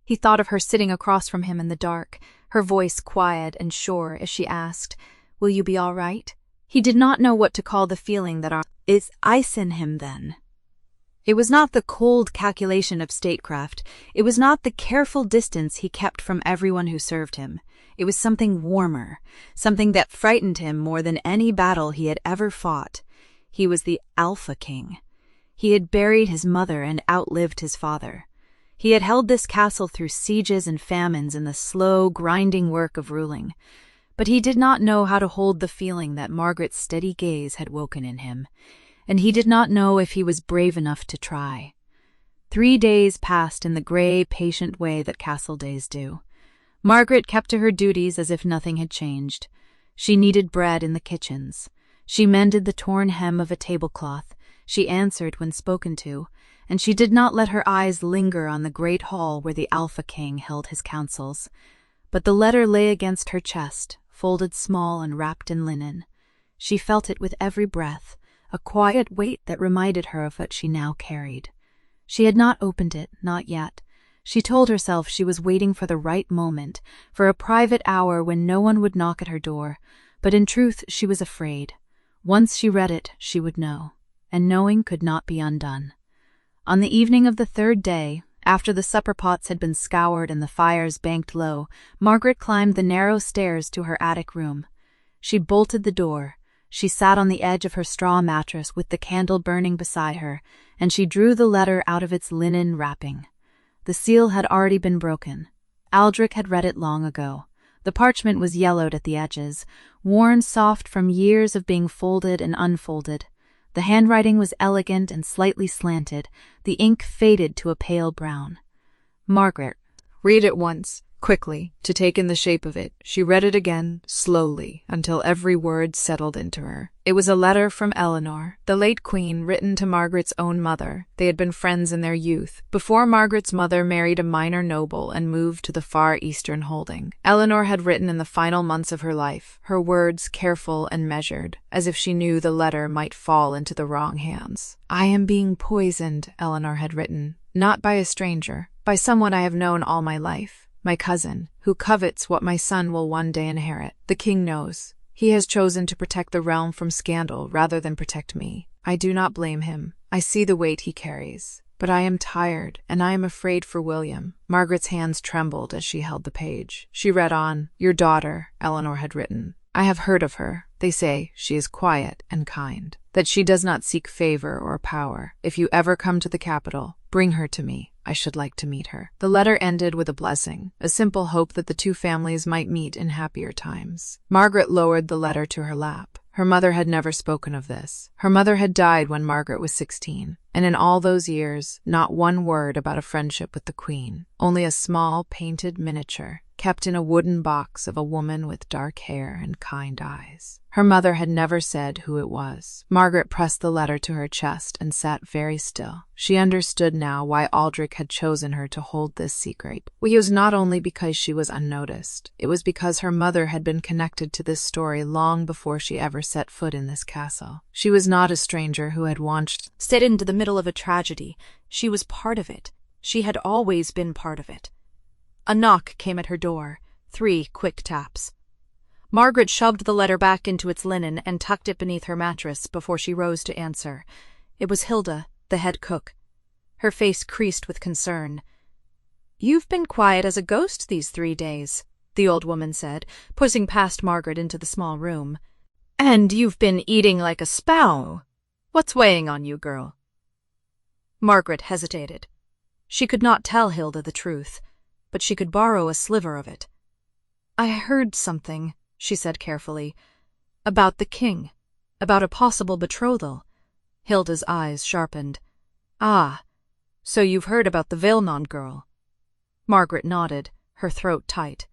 He thought of her sitting across from him in the dark, her voice quiet and sure as she asked, Will you be all right? He did not know what to call the feeling that is ice in him then. It was not the cold calculation of statecraft. It was not the careful distance he kept from everyone who served him. It was something warmer, something that frightened him more than any battle he had ever fought. He was the Alpha King. He had buried his mother and outlived his father. He had held this castle through sieges and famines in the slow, grinding work of ruling, but he did not know how to hold the feeling that Margaret's steady gaze had woken in him, and he did not know if he was brave enough to try. 3 days passed in the gray, patient way that castle days do. Margaret kept to her duties as if nothing had changed. She kneaded bread in the kitchens. She mended the torn hem of a tablecloth. She answered when spoken to, and she did not let her eyes linger on the great hall where the Alpha King held his councils. But the letter lay against her chest, folded small and wrapped in linen. She felt it with every breath, a quiet weight that reminded her of what she now carried. She had not opened it, not yet. She told herself she was waiting for the right moment, for a private hour when no one would knock at her door, but in truth she was afraid. Once she read it, she would know, and knowing could not be undone. On the evening of the 3rd day, after the supper pots had been scoured and the fires banked low, Margaret climbed the narrow stairs to her attic room. She bolted the door. She sat on the edge of her straw mattress with the candle burning beside her, and she drew the letter out of its linen wrapping. The seal had already been broken. Aldrich had read it long ago. The parchment was yellowed at the edges, worn soft from years of being folded and unfolded. The handwriting was elegant and slightly slanted, the ink faded to a pale brown. Margaret, read it once, quickly, to take in the shape of it. She read it again, slowly, until every word settled into her. It was a letter from Eleanor, the late queen, written to Margaret's own mother. They had been friends in their youth, before Margaret's mother married a minor noble and moved to the far eastern holding. Eleanor had written in the final months of her life, her words careful and measured, as if she knew the letter might fall into the wrong hands. "I am being poisoned," Eleanor had written, "not by a stranger, by someone I have known all my life. My cousin, who covets what my son will one day inherit. The king knows. He has chosen to protect the realm from scandal rather than protect me. I do not blame him. I see the weight he carries. But I am tired, and I am afraid for William." Margaret's hands trembled as she held the page. She read on. "Your daughter," Eleanor had written. "I have heard of her. They say she is quiet and kind, that she does not seek favor or power. If you ever come to the capital, bring her to me. I should like to meet her." The letter ended with a blessing, a simple hope that the two families might meet in happier times. Margaret lowered the letter to her lap. Her mother had never spoken of this. Her mother had died when Margaret was 16, and in all those years, not one word about a friendship with the queen, only a small painted miniature, kept in a wooden box of a woman with dark hair and kind eyes. Her mother had never said who it was. Margaret pressed the letter to her chest and sat very still. She understood now why Aldrich had chosen her to hold this secret. It was not only because she was unnoticed. It was because her mother had been connected to this story long before she ever set foot in this castle. She was not a stranger who had set into the middle of a tragedy. She was part of it. She had always been part of it. A knock came at her door. 3 quick taps. Margaret shoved the letter back into its linen and tucked it beneath her mattress before she rose to answer. It was Hilda, the head cook. Her face creased with concern. "You've been quiet as a ghost these 3 days," the old woman said, pushing past Margaret into the small room. "And you've been eating like a spow. What's weighing on you, girl?" Margaret hesitated. She could not tell Hilda the truth, but she could borrow a sliver of it. "I heard something," she said carefully, "about the king, about a possible betrothal." Hilda's eyes sharpened. "Ah, so you've heard about the Valemond girl?" Margaret nodded, her throat tight.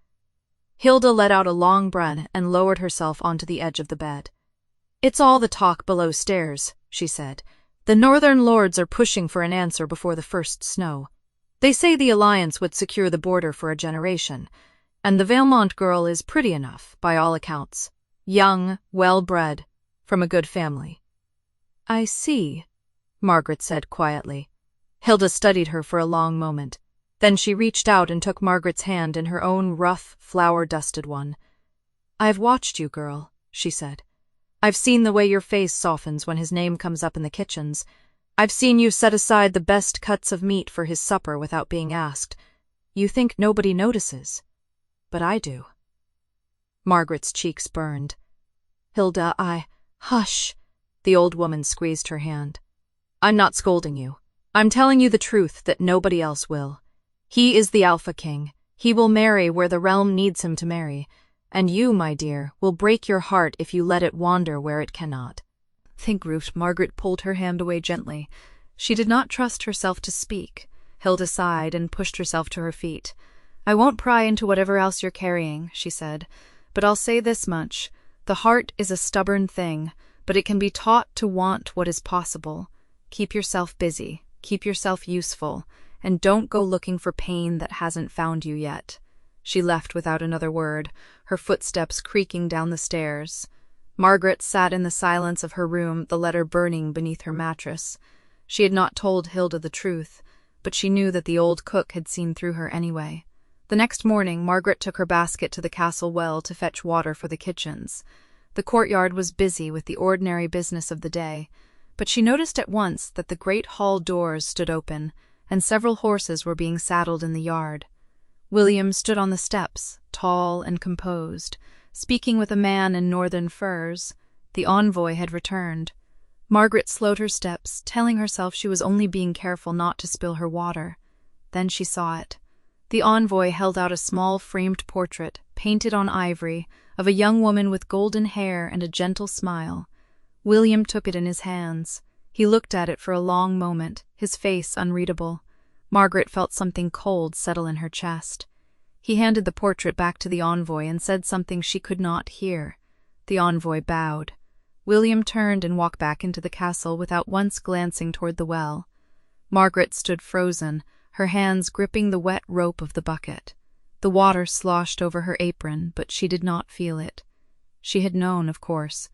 Hilda let out a long breath and lowered herself onto the edge of the bed. "It's all the talk below stairs," she said. "The northern lords are pushing for an answer before the first snow. They say the alliance would secure the border for a generation, and the Valemond girl is pretty enough, by all accounts. Young, well-bred, from a good family." "I see," Margaret said quietly. Hilda studied her for a long moment. Then she reached out and took Margaret's hand in her own rough, flour-dusted one. "I've watched you, girl," she said. "I've seen the way your face softens when his name comes up in the kitchens. I've seen you set aside the best cuts of meat for his supper without being asked. You think nobody notices, but I do." Margaret's cheeks burned. "Hilda, Hush!" The old woman squeezed her hand. "I'm not scolding you. I'm telling you the truth that nobody else will. He is the Alpha King. He will marry where the realm needs him to marry. And you, my dear, will break your heart if you let it wander where it cannot. Think, Ruth. Margaret pulled her hand away gently. She did not trust herself to speak. Hilda sighed and pushed herself to her feet. I won't pry into whatever else you're carrying, she said, but I'll say this much. The heart is a stubborn thing, but it can be taught to want what is possible. Keep yourself busy, keep yourself useful, and don't go looking for pain that hasn't found you yet. She left without another word, her footsteps creaking down the stairs. Margaret sat in the silence of her room, the letter burning beneath her mattress. She had not told Hilda the truth, but she knew that the old cook had seen through her anyway. The next morning, Margaret took her basket to the castle well to fetch water for the kitchens. The courtyard was busy with the ordinary business of the day, but she noticed at once that the great hall doors stood open, and several horses were being saddled in the yard. William stood on the steps, tall and composed, speaking with a man in northern furs. The envoy had returned. Margaret slowed her steps, telling herself she was only being careful not to spill her water. Then she saw it. The envoy held out a small framed portrait, painted on ivory, of a young woman with golden hair and a gentle smile. William took it in his hands. He looked at it for a long moment, his face unreadable. Margaret felt something cold settle in her chest. He handed the portrait back to the envoy and said something she could not hear. The envoy bowed. William turned and walked back into the castle without once glancing toward the well. Margaret stood frozen, her hands gripping the wet rope of the bucket. The water sloshed over her apron, but she did not feel it. She had known, of course.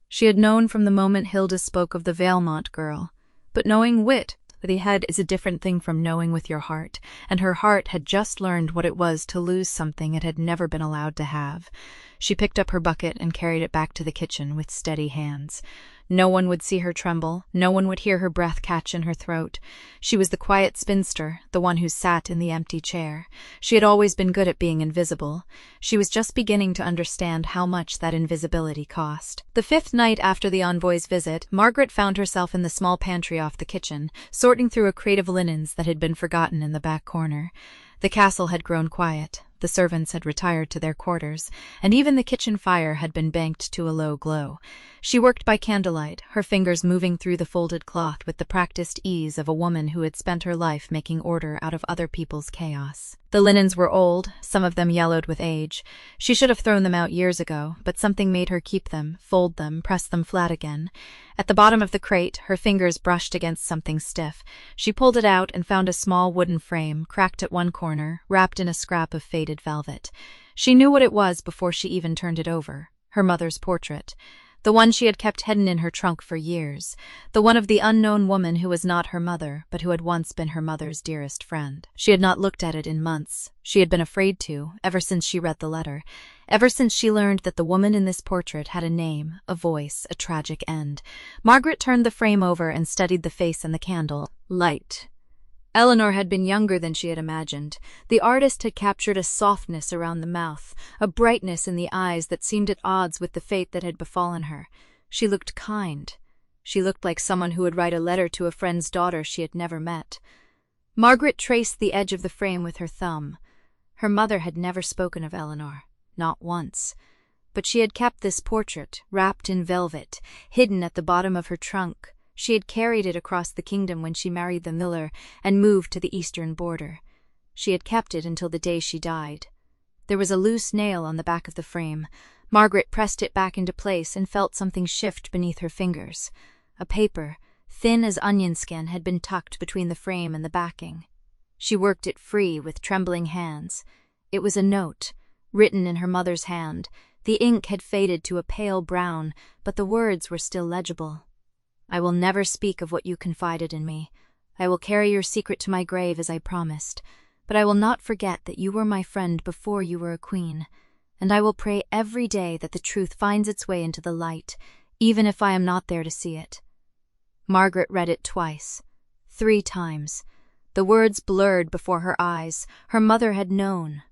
She had known from the moment Hilda spoke of the Valemont girl. But knowing with the head is a different thing from knowing with your heart, and her heart had just learned what it was to lose something it had never been allowed to have. She picked up her bucket and carried it back to the kitchen with steady hands. No one would see her tremble, no one would hear her breath catch in her throat. She was the quiet spinster, the one who sat in the empty chair. She had always been good at being invisible. She was just beginning to understand how much that invisibility cost. The 5th night after the envoy's visit, Margaret found herself in the small pantry off the kitchen, sorting through a crate of linens that had been forgotten in the back corner. The castle had grown quiet. The servants had retired to their quarters, and even the kitchen fire had been banked to a low glow. She worked by candlelight, her fingers moving through the folded cloth with the practiced ease of a woman who had spent her life making order out of other people's chaos. The linens were old, some of them yellowed with age. She should have thrown them out years ago, but something made her keep them, fold them, press them flat again. At the bottom of the crate, her fingers brushed against something stiff. She pulled it out and found a small wooden frame, cracked at one corner, wrapped in a scrap of faded velvet. She knew what it was before she even turned it over. Her mother's portrait. The one she had kept hidden in her trunk for years. The one of the unknown woman who was not her mother, but who had once been her mother's dearest friend. She had not looked at it in months. She had been afraid to, ever since she read the letter. Ever since she learned that the woman in this portrait had a name, a voice, a tragic end. Margaret turned the frame over and studied the face and the candle. Light. Eleanor had been younger than she had imagined. The artist had captured a softness around the mouth, a brightness in the eyes that seemed at odds with the fate that had befallen her. She looked kind. She looked like someone who would write a letter to a friend's daughter she had never met. Margaret traced the edge of the frame with her thumb. Her mother had never spoken of Eleanor, not once. But she had kept this portrait, wrapped in velvet, hidden at the bottom of her trunk. She had carried it across the kingdom when she married the miller and moved to the eastern border. She had kept it until the day she died. There was a loose nail on the back of the frame. Margaret pressed it back into place and felt something shift beneath her fingers. A paper, thin as onion skin, had been tucked between the frame and the backing. She worked it free with trembling hands. It was a note, written in her mother's hand. The ink had faded to a pale brown, but the words were still legible. I will never speak of what you confided in me. I will carry your secret to my grave as I promised, but I will not forget that you were my friend before you were a queen, and I will pray every day that the truth finds its way into the light, even if I am not there to see it. Margaret read it twice, 3 times. The words blurred before her eyes. Her mother had known.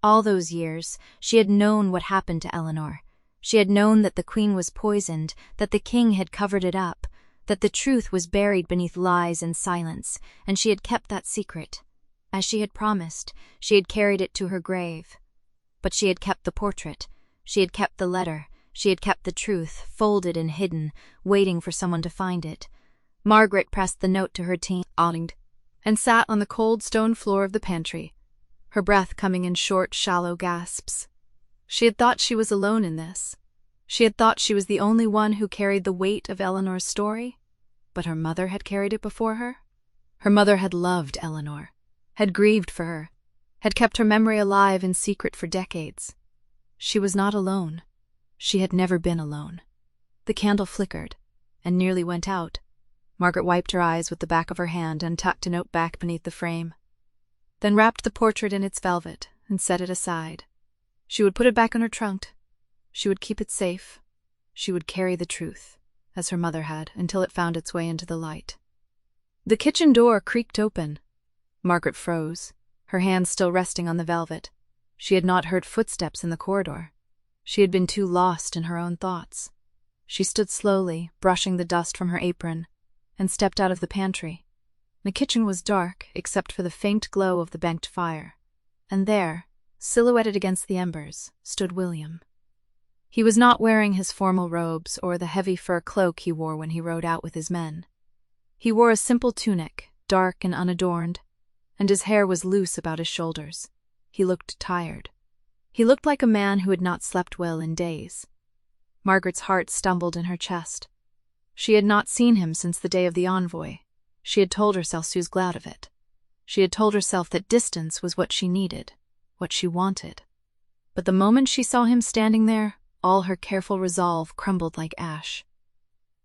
All those years, she had known what happened to Eleanor. She had known that the queen was poisoned, that the king had covered it up, that the truth was buried beneath lies and silence, and she had kept that secret. As she had promised, she had carried it to her grave. But she had kept the portrait, she had kept the letter, she had kept the truth, folded and hidden, waiting for someone to find it. Margaret pressed the note to her team, and sat on the cold stone floor of the pantry, her breath coming in short, shallow gasps. She had thought she was alone in this. She had thought she was the only one who carried the weight of Eleanor's story, but her mother had carried it before her. Her mother had loved Eleanor, had grieved for her, had kept her memory alive in secret for decades. She was not alone. She had never been alone. The candle flickered and nearly went out. Margaret wiped her eyes with the back of her hand and tucked a note back beneath the frame, then wrapped the portrait in its velvet and set it aside. She would put it back in her trunk. She would keep it safe. She would carry the truth, as her mother had, until it found its way into the light. The kitchen door creaked open. Margaret froze, her hands still resting on the velvet. She had not heard footsteps in the corridor. She had been too lost in her own thoughts. She stood slowly, brushing the dust from her apron, and stepped out of the pantry. The kitchen was dark, except for the faint glow of the banked fire. And there, silhouetted against the embers, stood William. He was not wearing his formal robes or the heavy fur cloak he wore when he rode out with his men. He wore a simple tunic, dark and unadorned, and his hair was loose about his shoulders. He looked tired. He looked like a man who had not slept well in days. Margaret's heart stumbled in her chest. She had not seen him since the day of the envoy. She had told herself she was glad of it. She had told herself that distance was what she needed, what she wanted. But the moment she saw him standing there, all her careful resolve crumbled like ash.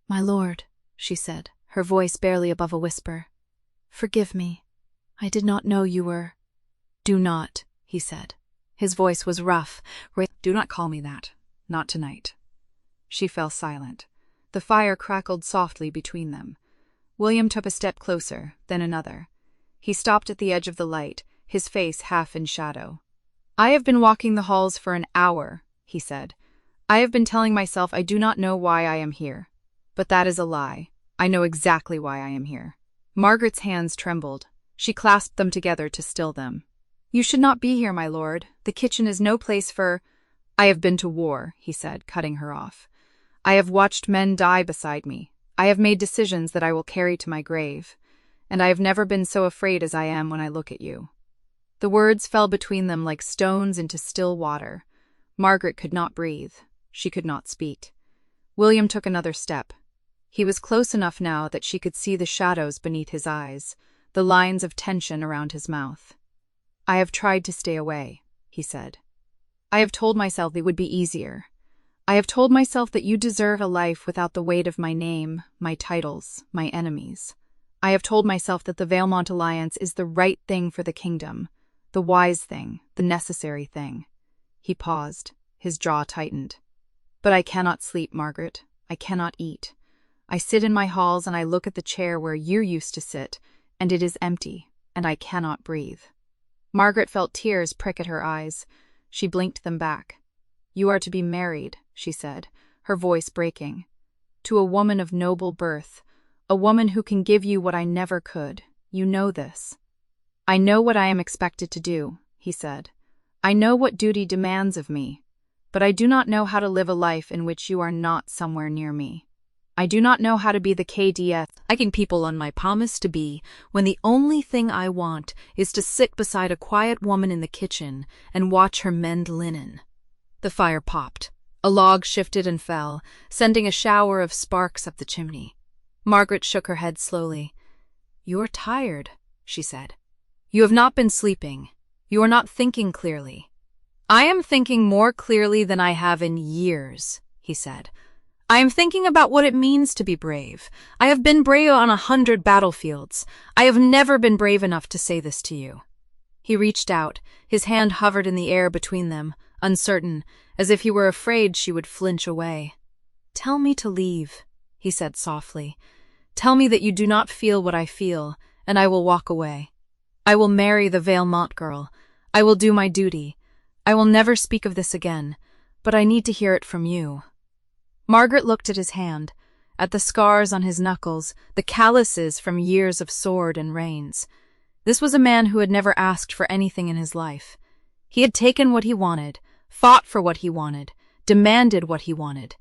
"My lord," she said, her voice barely above a whisper, "forgive me. I did not know you were—" "Do not," he said. His voice was rough. "Do not call me that. Not tonight." She fell silent. The fire crackled softly between them. William took a step closer, then another. He stopped at the edge of the light, his face half in shadow. "I have been walking the halls for an hour," he said. "I have been telling myself I do not know why I am here. But that is a lie. I know exactly why I am here." Margaret's hands trembled. She clasped them together to still them. "You should not be here, my lord. The kitchen is no place for—" "I have been to war," he said, cutting her off. "I have watched men die beside me. I have made decisions that I will carry to my grave. And I have never been so afraid as I am when I look at you." The words fell between them like stones into still water. Margaret could not breathe. She could not speak. William took another step. He was close enough now that she could see the shadows beneath his eyes, the lines of tension around his mouth. "I have tried to stay away," he said. "I have told myself it would be easier. I have told myself that you deserve a life without the weight of my name, my titles, my enemies. I have told myself that the Valemont alliance is the right thing for the kingdom, the wise thing, the necessary thing." He paused, his jaw tightened. "But I cannot sleep, Margaret. I cannot eat. I sit in my halls and I look at the chair where you used to sit, and it is empty, and I cannot breathe." Margaret felt tears prick at her eyes. She blinked them back. "You are to be married," she said, her voice breaking. "To a woman of noble birth, a woman who can give you what I never could. You know this." "I know what I am expected to do," he said. "I know what duty demands of me. But I do not know how to live a life in which you are not somewhere near me. I do not know how to be the KDS liking people on my promise to be when the only thing I want is to sit beside a quiet woman in the kitchen and watch her mend linen." The fire popped. A log shifted and fell, sending a shower of sparks up the chimney. Margaret shook her head slowly. "You are tired," she said. "You have not been sleeping. You are not thinking clearly." "I am thinking more clearly than I have in years," he said. "I am thinking about what it means to be brave. I have been brave on 100 battlefields. I have never been brave enough to say this to you." He reached out, his hand hovered in the air between them, uncertain, as if he were afraid she would flinch away. "Tell me to leave," he said softly. "Tell me that you do not feel what I feel, and I will walk away. I will marry the Valemont girl. I will do my duty. I will never speak of this again, but I need to hear it from you." Margaret looked at his hand, at the scars on his knuckles, the calluses from years of sword and reins. This was a man who had never asked for anything in his life. He had taken what he wanted, fought for what he wanted, demanded what he wanted,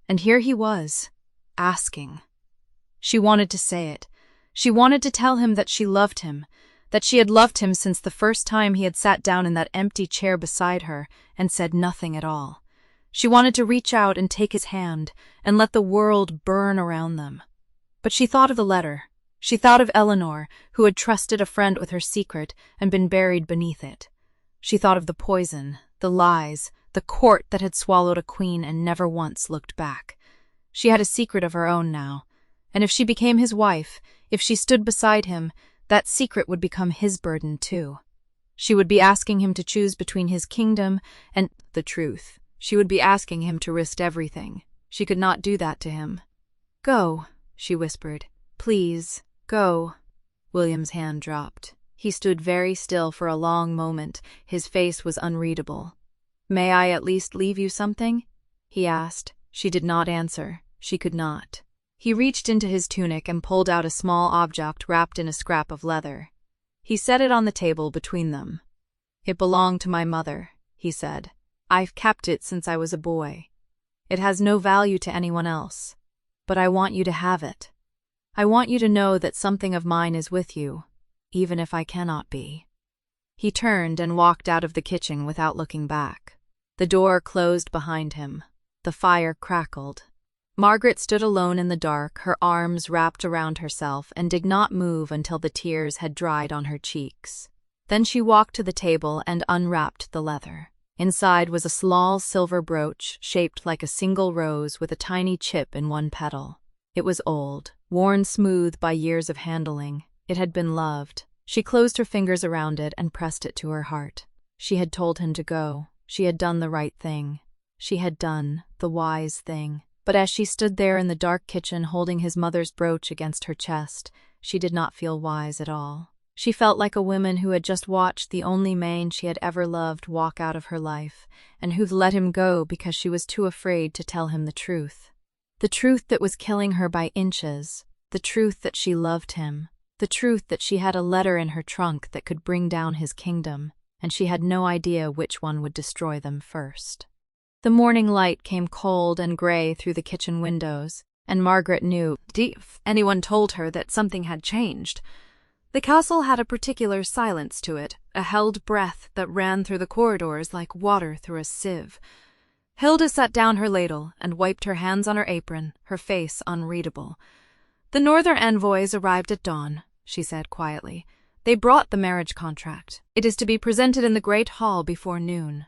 and here he was, asking. She wanted to say it. She wanted to tell him that she loved him, that she had loved him since the first time he had sat down in that empty chair beside her and said nothing at all. She wanted to reach out and take his hand and let the world burn around them. But she thought of the letter. She thought of Eleanor, who had trusted a friend with her secret and been buried beneath it. She thought of the poison, the lies, the court that had swallowed a queen and never once looked back. She had a secret of her own now, and if she became his wife, if she stood beside him, that secret would become his burden too. She would be asking him to choose between his kingdom and the truth. She would be asking him to risk everything. She could not do that to him. "Go," she whispered. "Please, go." William's hand dropped. He stood very still for a long moment. His face was unreadable. "May I at least leave you something?" he asked. She did not answer. She could not. He reached into his tunic and pulled out a small object wrapped in a scrap of leather. He set it on the table between them. "It belonged to my mother," he said. "I've kept it since I was a boy. It has no value to anyone else, but I want you to have it. I want you to know that something of mine is with you, even if I cannot be." He turned and walked out of the kitchen without looking back. The door closed behind him. The fire crackled. Margaret stood alone in the dark, her arms wrapped around herself, and did not move until the tears had dried on her cheeks. Then she walked to the table and unwrapped the leather. Inside was a small silver brooch shaped like a single rose with a tiny chip in one petal. It was old, worn smooth by years of handling. It had been loved. She closed her fingers around it and pressed it to her heart. She had told him to go. She had done the right thing. She had done the wise thing. But as she stood there in the dark kitchen holding his mother's brooch against her chest, she did not feel wise at all. She felt like a woman who had just watched the only man she had ever loved walk out of her life, and who'd let him go because she was too afraid to tell him the truth. The truth that was killing her by inches, the truth that she loved him, the truth that she had a letter in her trunk that could bring down his kingdom, and she had no idea which one would destroy them first. The morning light came cold and gray through the kitchen windows, and Margaret knew, if anyone told her, that something had changed. The castle had a particular silence to it, a held breath that ran through the corridors like water through a sieve. Hilda set down her ladle and wiped her hands on her apron, her face unreadable. "The northern envoys arrived at dawn," she said quietly. "They brought the marriage contract. It is to be presented in the great hall before noon."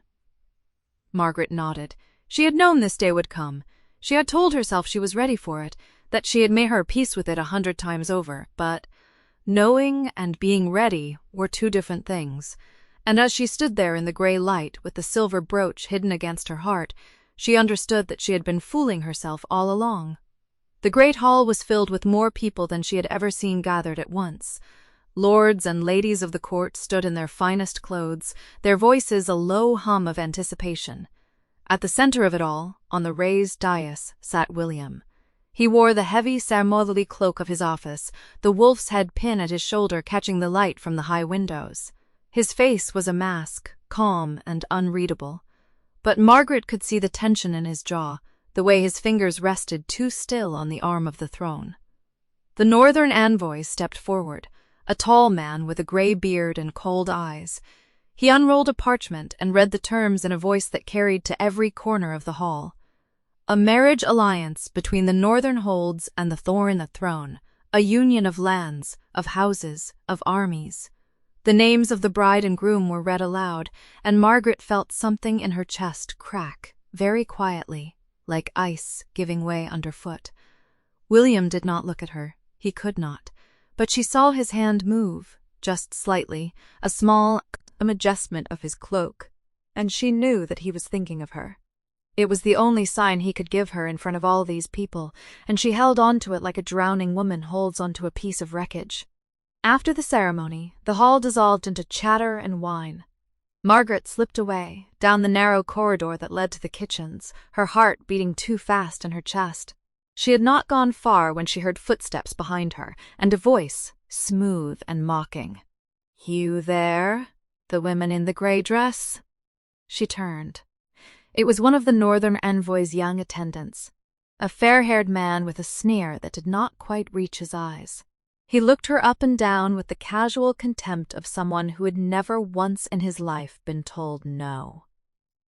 Margaret nodded. She had known this day would come. She had told herself she was ready for it, that she had made her peace with it 100 times over, but knowing and being ready were two different things, and as she stood there in the grey light with the silver brooch hidden against her heart, she understood that she had been fooling herself all along. The great hall was filled with more people than she had ever seen gathered at once. Lords and ladies of the court stood in their finest clothes, their voices a low hum of anticipation. At the center of it all, on the raised dais, sat William. He wore the heavy ceremonially cloak of his office, the wolf's head pin at his shoulder catching the light from the high windows. His face was a mask, calm and unreadable. But Margaret could see the tension in his jaw, the way his fingers rested too still on the arm of the throne. The northern envoy stepped forward, a tall man with a grey beard and cold eyes. He unrolled a parchment and read the terms in a voice that carried to every corner of the hall. A marriage alliance between the northern holds and the Thorn the Throne, a union of lands, of houses, of armies. The names of the bride and groom were read aloud, and Margaret felt something in her chest crack, very quietly, like ice giving way underfoot. William did not look at her. He could not. But she saw his hand move, just slightly, a small adjustment of his cloak, and she knew that he was thinking of her. It was the only sign he could give her in front of all these people, and she held on to it like a drowning woman holds onto a piece of wreckage. After the ceremony, the hall dissolved into chatter and wine. Margaret slipped away, down the narrow corridor that led to the kitchens, her heart beating too fast in her chest. She had not gone far when she heard footsteps behind her, and a voice, smooth and mocking. You there? The woman in the grey dress? She turned. It was one of the northern envoy's young attendants, a fair-haired man with a sneer that did not quite reach his eyes. He looked her up and down with the casual contempt of someone who had never once in his life been told no.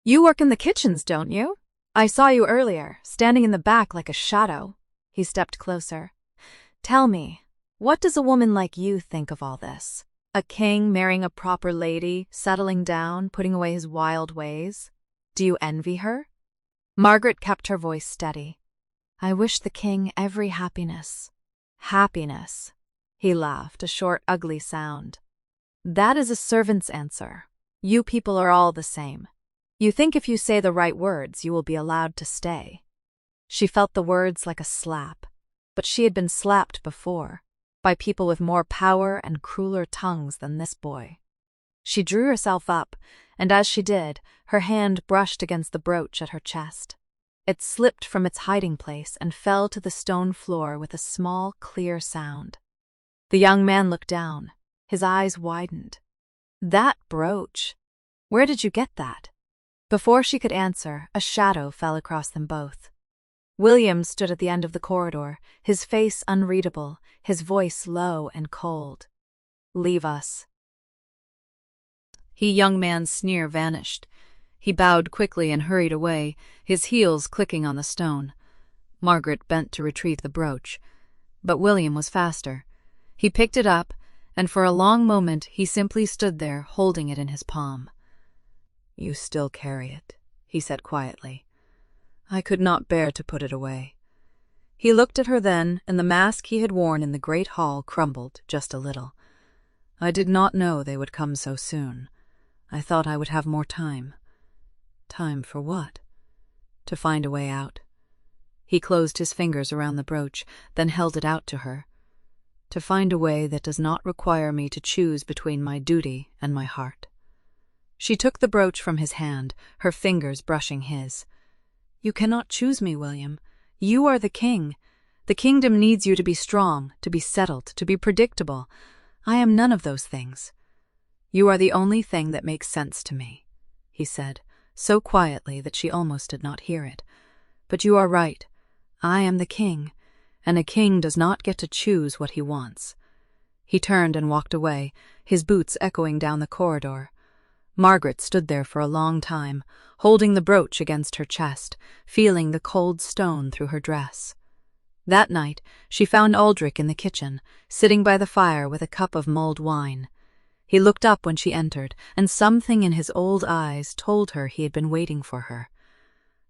You work in the kitchens, don't you? I saw you earlier, standing in the back like a shadow. He stepped closer. Tell me, what does a woman like you think of all this? A king marrying a proper lady, settling down, putting away his wild ways? Do you envy her? Margaret kept her voice steady. I wish the king every happiness. Happiness. He laughed, a short, ugly sound. That is a servant's answer. You people are all the same. You think if you say the right words, you will be allowed to stay. She felt the words like a slap, but she had been slapped before, by people with more power and crueler tongues than this boy. She drew herself up, and as she did, her hand brushed against the brooch at her chest. It slipped from its hiding place and fell to the stone floor with a small, clear sound. The young man looked down. His eyes widened. That brooch? Where did you get that? Before she could answer, a shadow fell across them both. William stood at the end of the corridor, his face unreadable, his voice low and cold. Leave us. The young man's sneer vanished. He bowed quickly and hurried away, his heels clicking on the stone. Margaret bent to retrieve the brooch, but William was faster. He picked it up, and for a long moment he simply stood there, holding it in his palm. You still carry it, he said quietly. I could not bear to put it away. He looked at her then, and the mask he had worn in the great hall crumbled just a little. I did not know they would come so soon. I thought I would have more time. Time for what? To find a way out. He closed his fingers around the brooch, then held it out to her. To find a way that does not require me to choose between my duty and my heart. She took the brooch from his hand, her fingers brushing his. You cannot choose me, William. You are the king. The kingdom needs you to be strong, to be settled, to be predictable. I am none of those things. You are the only thing that makes sense to me, he said, so quietly that she almost did not hear it. But you are right. I am the king, and a king does not get to choose what he wants. He turned and walked away, his boots echoing down the corridor. Margaret stood there for a long time, holding the brooch against her chest, feeling the cold stone through her dress. That night, she found Aldrich in the kitchen, sitting by the fire with a cup of mulled wine. He looked up when she entered, and something in his old eyes told her he had been waiting for her.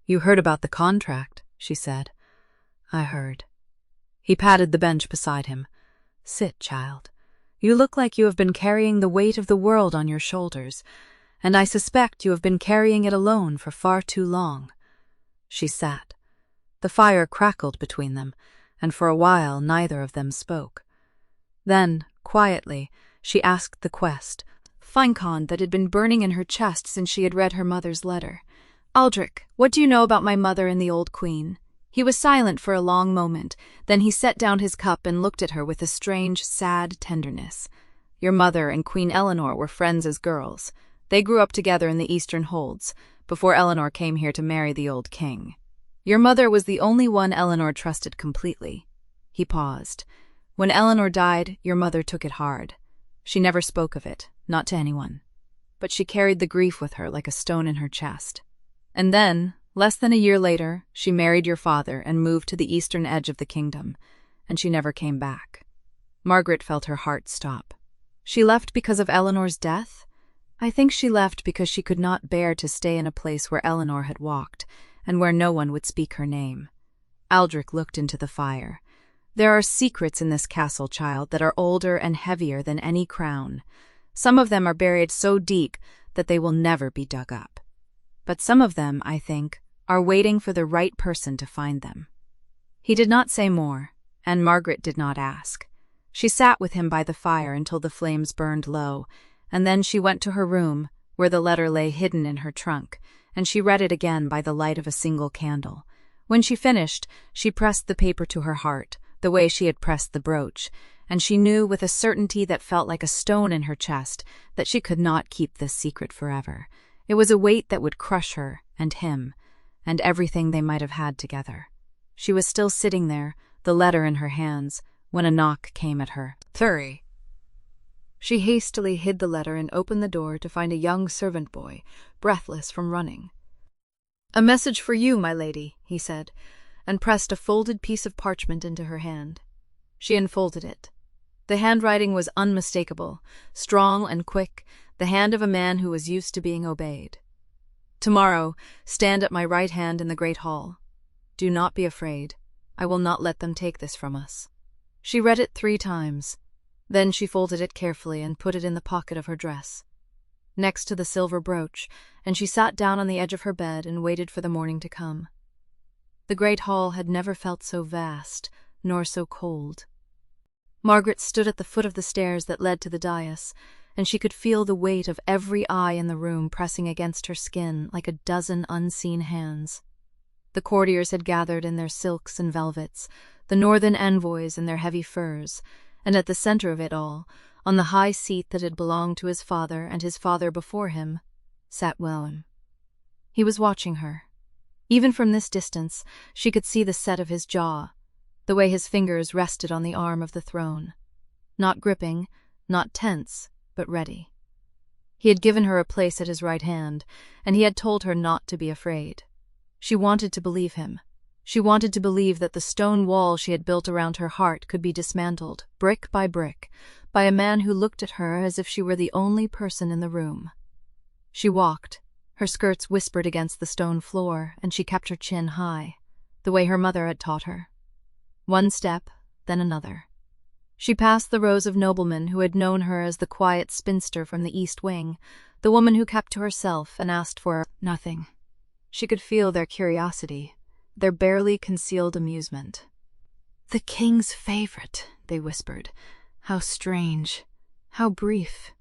You heard about the contract, she said. I heard. He patted the bench beside him. Sit, child. You look like you have been carrying the weight of the world on your shoulders, and I suspect you have been carrying it alone for far too long. She sat. The fire crackled between them, and for a while neither of them spoke. Then, quietly, she asked the quest, Finecon that had been burning in her chest since she had read her mother's letter. Aldrich, what do you know about my mother and the old queen? He was silent for a long moment, then he set down his cup and looked at her with a strange, sad tenderness. Your mother and Queen Eleanor were friends as girls. They grew up together in the Eastern Holds, before Eleanor came here to marry the old king. Your mother was the only one Eleanor trusted completely. He paused. When Eleanor died, your mother took it hard. She never spoke of it, not to anyone. But she carried the grief with her like a stone in her chest. And then, less than a year later, she married your father and moved to the eastern edge of the kingdom, and she never came back. Margaret felt her heart stop. She left because of Eleanor's death? I think she left because she could not bear to stay in a place where Eleanor had walked, and where no one would speak her name. Aldrich looked into the fire. There are secrets in this castle, child, that are older and heavier than any crown. Some of them are buried so deep that they will never be dug up. But some of them, I think, are waiting for the right person to find them. He did not say more, and Margaret did not ask. She sat with him by the fire until the flames burned low, and then she went to her room, where the letter lay hidden in her trunk, and she read it again by the light of a single candle. When she finished, she pressed the paper to her heart, the way she had pressed the brooch, and she knew with a certainty that felt like a stone in her chest that she could not keep this secret forever. It was a weight that would crush her and him, and everything they might have had together. She was still sitting there, the letter in her hands, when a knock came at her. Thury. She hastily hid the letter and opened the door to find a young servant boy, breathless from running. "A message for you, my lady," he said, and pressed a folded piece of parchment into her hand. She unfolded it. The handwriting was unmistakable, strong and quick, the hand of a man who was used to being obeyed. "Tomorrow, stand at my right hand in the great hall. Do not be afraid. I will not let them take this from us." She read it 3 times. Then she folded it carefully and put it in the pocket of her dress, next to the silver brooch, and she sat down on the edge of her bed and waited for the morning to come. The great hall had never felt so vast, nor so cold. Margaret stood at the foot of the stairs that led to the dais, and she could feel the weight of every eye in the room pressing against her skin like a dozen unseen hands. The courtiers had gathered in their silks and velvets, the northern envoys in their heavy furs, and at the center of it all, on the high seat that had belonged to his father and his father before him, sat William. He was watching her. Even from this distance, she could see the set of his jaw, the way his fingers rested on the arm of the throne. Not gripping, not tense, but ready. He had given her a place at his right hand, and he had told her not to be afraid. She wanted to believe him. She wanted to believe that the stone wall she had built around her heart could be dismantled, brick by brick, by a man who looked at her as if she were the only person in the room. She walked. Her skirts whispered against the stone floor, and she kept her chin high, the way her mother had taught her. One step, then another. She passed the rows of noblemen who had known her as the quiet spinster from the East Wing, the woman who kept to herself and asked for nothing. She could feel their curiosity, their barely concealed amusement. "The king's favorite," they whispered. "How strange, how brief."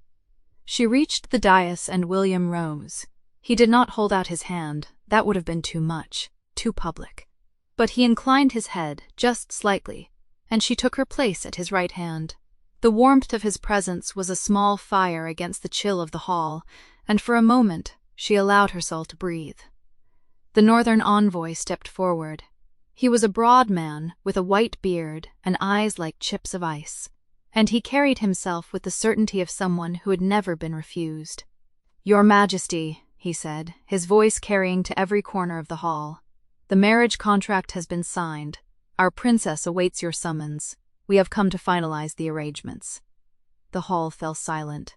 She reached the dais and William rose. He did not hold out his hand, that would have been too much, too public. But he inclined his head, just slightly, and she took her place at his right hand. The warmth of his presence was a small fire against the chill of the hall, and for a moment she allowed herself to breathe. The northern envoy stepped forward. He was a broad man with a white beard and eyes like chips of ice, and he carried himself with the certainty of someone who had never been refused. "Your Majesty," he said, his voice carrying to every corner of the hall, "the marriage contract has been signed. Our princess awaits your summons. We have come to finalize the arrangements." The hall fell silent.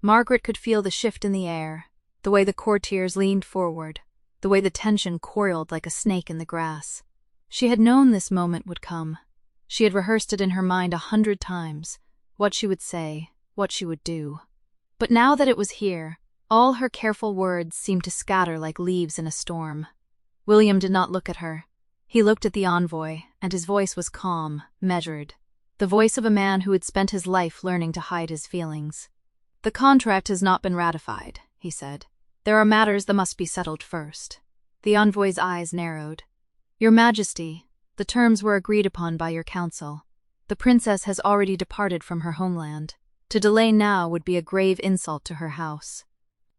Margaret could feel the shift in the air, the way the courtiers leaned forward, the way the tension coiled like a snake in the grass. She had known this moment would come. She had rehearsed it in her mind 100 times, what she would say, what she would do. But now that it was here, all her careful words seemed to scatter like leaves in a storm. William did not look at her. He looked at the envoy, and his voice was calm, measured, the voice of a man who had spent his life learning to hide his feelings. "The contract has not been ratified," he said. "There are matters that must be settled first." The envoy's eyes narrowed. "Your Majesty, the terms were agreed upon by your council. The princess has already departed from her homeland. To delay now would be a grave insult to her house."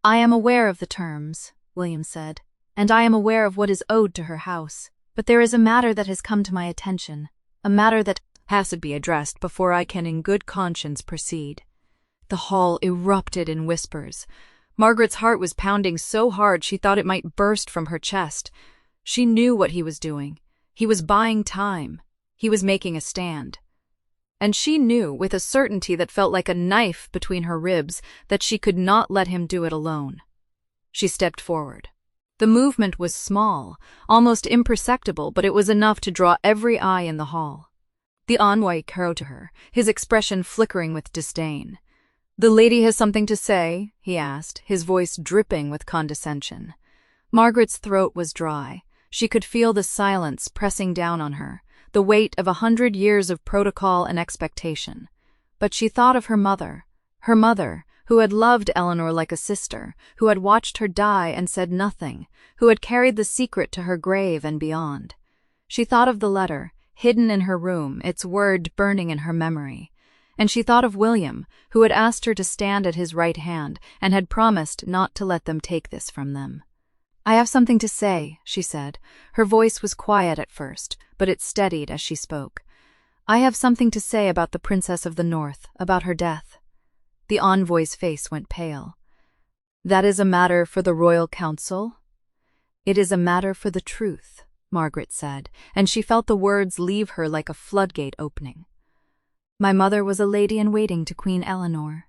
"I am aware of the terms," William said, "and I am aware of what is owed to her house. But there is a matter that has come to my attention, a matter that has to be addressed before I can in good conscience proceed." The hall erupted in whispers. Margaret's heart was pounding so hard she thought it might burst from her chest. She knew what he was doing. He was buying time. He was making a stand. And she knew, with a certainty that felt like a knife between her ribs, that she could not let him do it alone. She stepped forward. The movement was small, almost imperceptible, but it was enough to draw every eye in the hall. The envoy curled to her, his expression flickering with disdain. "The lady has something to say?" he asked, his voice dripping with condescension. Margaret's throat was dry. She could feel the silence pressing down on her, the weight of 100 years of protocol and expectation. But she thought of her mother, who had loved Eleanor like a sister, who had watched her die and said nothing, who had carried the secret to her grave and beyond. She thought of the letter, hidden in her room, its word burning in her memory. And she thought of William, who had asked her to stand at his right hand and had promised not to let them take this from them. "I have something to say," she said. Her voice was quiet at first, but it steadied as she spoke. "I have something to say about the Princess of the North, about her death." The envoy's face went pale. "That is a matter for the royal council?" "It is a matter for the truth," Margaret said, and she felt the words leave her like a floodgate opening. "My mother was a lady-in-waiting to Queen Eleanor.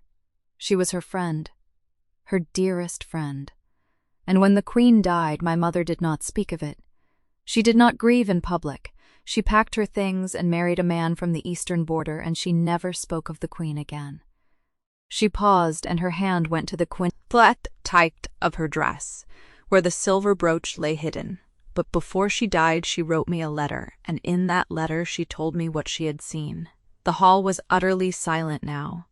She was her friend, her dearest friend. And when the Queen died, my mother did not speak of it. She did not grieve in public. She packed her things and married a man from the eastern border, and she never spoke of the Queen again." She paused, and her hand went to the quintlet typed of her dress, where the silver brooch lay hidden. "But before she died, she wrote me a letter, and in that letter she told me what she had seen." The hall was utterly silent now.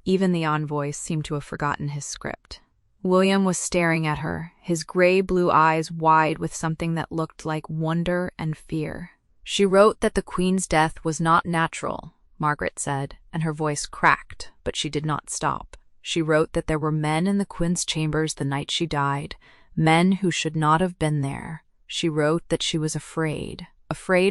Even the envoy seemed to have forgotten his script. William was staring at her, his gray-blue eyes wide with something that looked like wonder and fear. "She wrote that the Queen's death was not natural," Margaret said, and her voice cracked, but she did not stop. "She wrote that there were men in the Queen's chambers the night she died, men who should not have been there. She wrote that she was afraid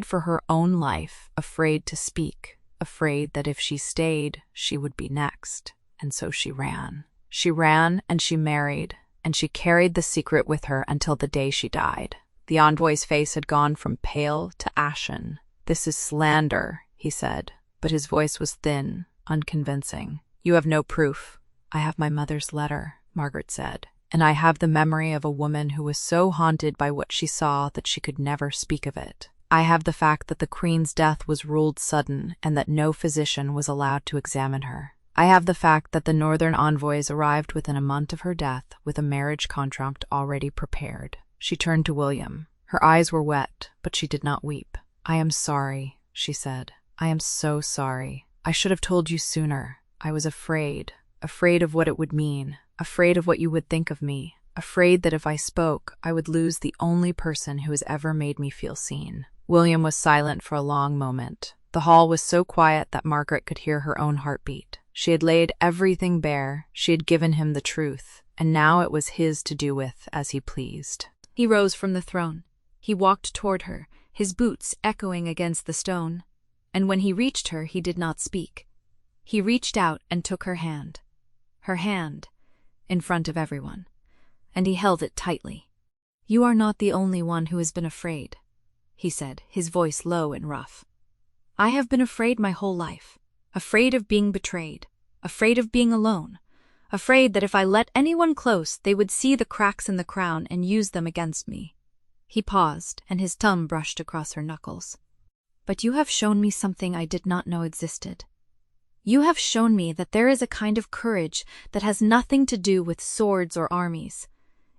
for her own life, afraid to speak, afraid that if she stayed, she would be next. And so she ran. She ran and she married, and she carried the secret with her until the day she died." The envoy's face had gone from pale to ashen. "This is slander," he said, but his voice was thin, unconvincing. "You have no proof." "I have my mother's letter," Margaret said, "and I have the memory of a woman who was so haunted by what she saw that she could never speak of it. I have the fact that the Queen's death was ruled sudden and that no physician was allowed to examine her. I have the fact that the northern envoys arrived within a month of her death with a marriage contract already prepared." She turned to William. Her eyes were wet, but she did not weep. "I am sorry," she said. "I am so sorry. I should have told you sooner. I was afraid of what it would mean, afraid of what you would think of me, afraid that if I spoke, I would lose the only person who has ever made me feel seen." William was silent for a long moment. The hall was so quiet that Margaret could hear her own heartbeat. She had laid everything bare, she had given him the truth, and now it was his to do with as he pleased. He rose from the throne. He walked toward her, his boots echoing against the stone, and when he reached her, he did not speak. He reached out and took her hand, in front of everyone, and he held it tightly. "You are not the only one who has been afraid," he said, his voice low and rough. "I have been afraid my whole life, afraid of being betrayed, afraid of being alone, afraid that if I let anyone close, they would see the cracks in the crown and use them against me." He paused, and his thumb brushed across her knuckles. "But you have shown me something I did not know existed. You have shown me that there is a kind of courage that has nothing to do with swords or armies.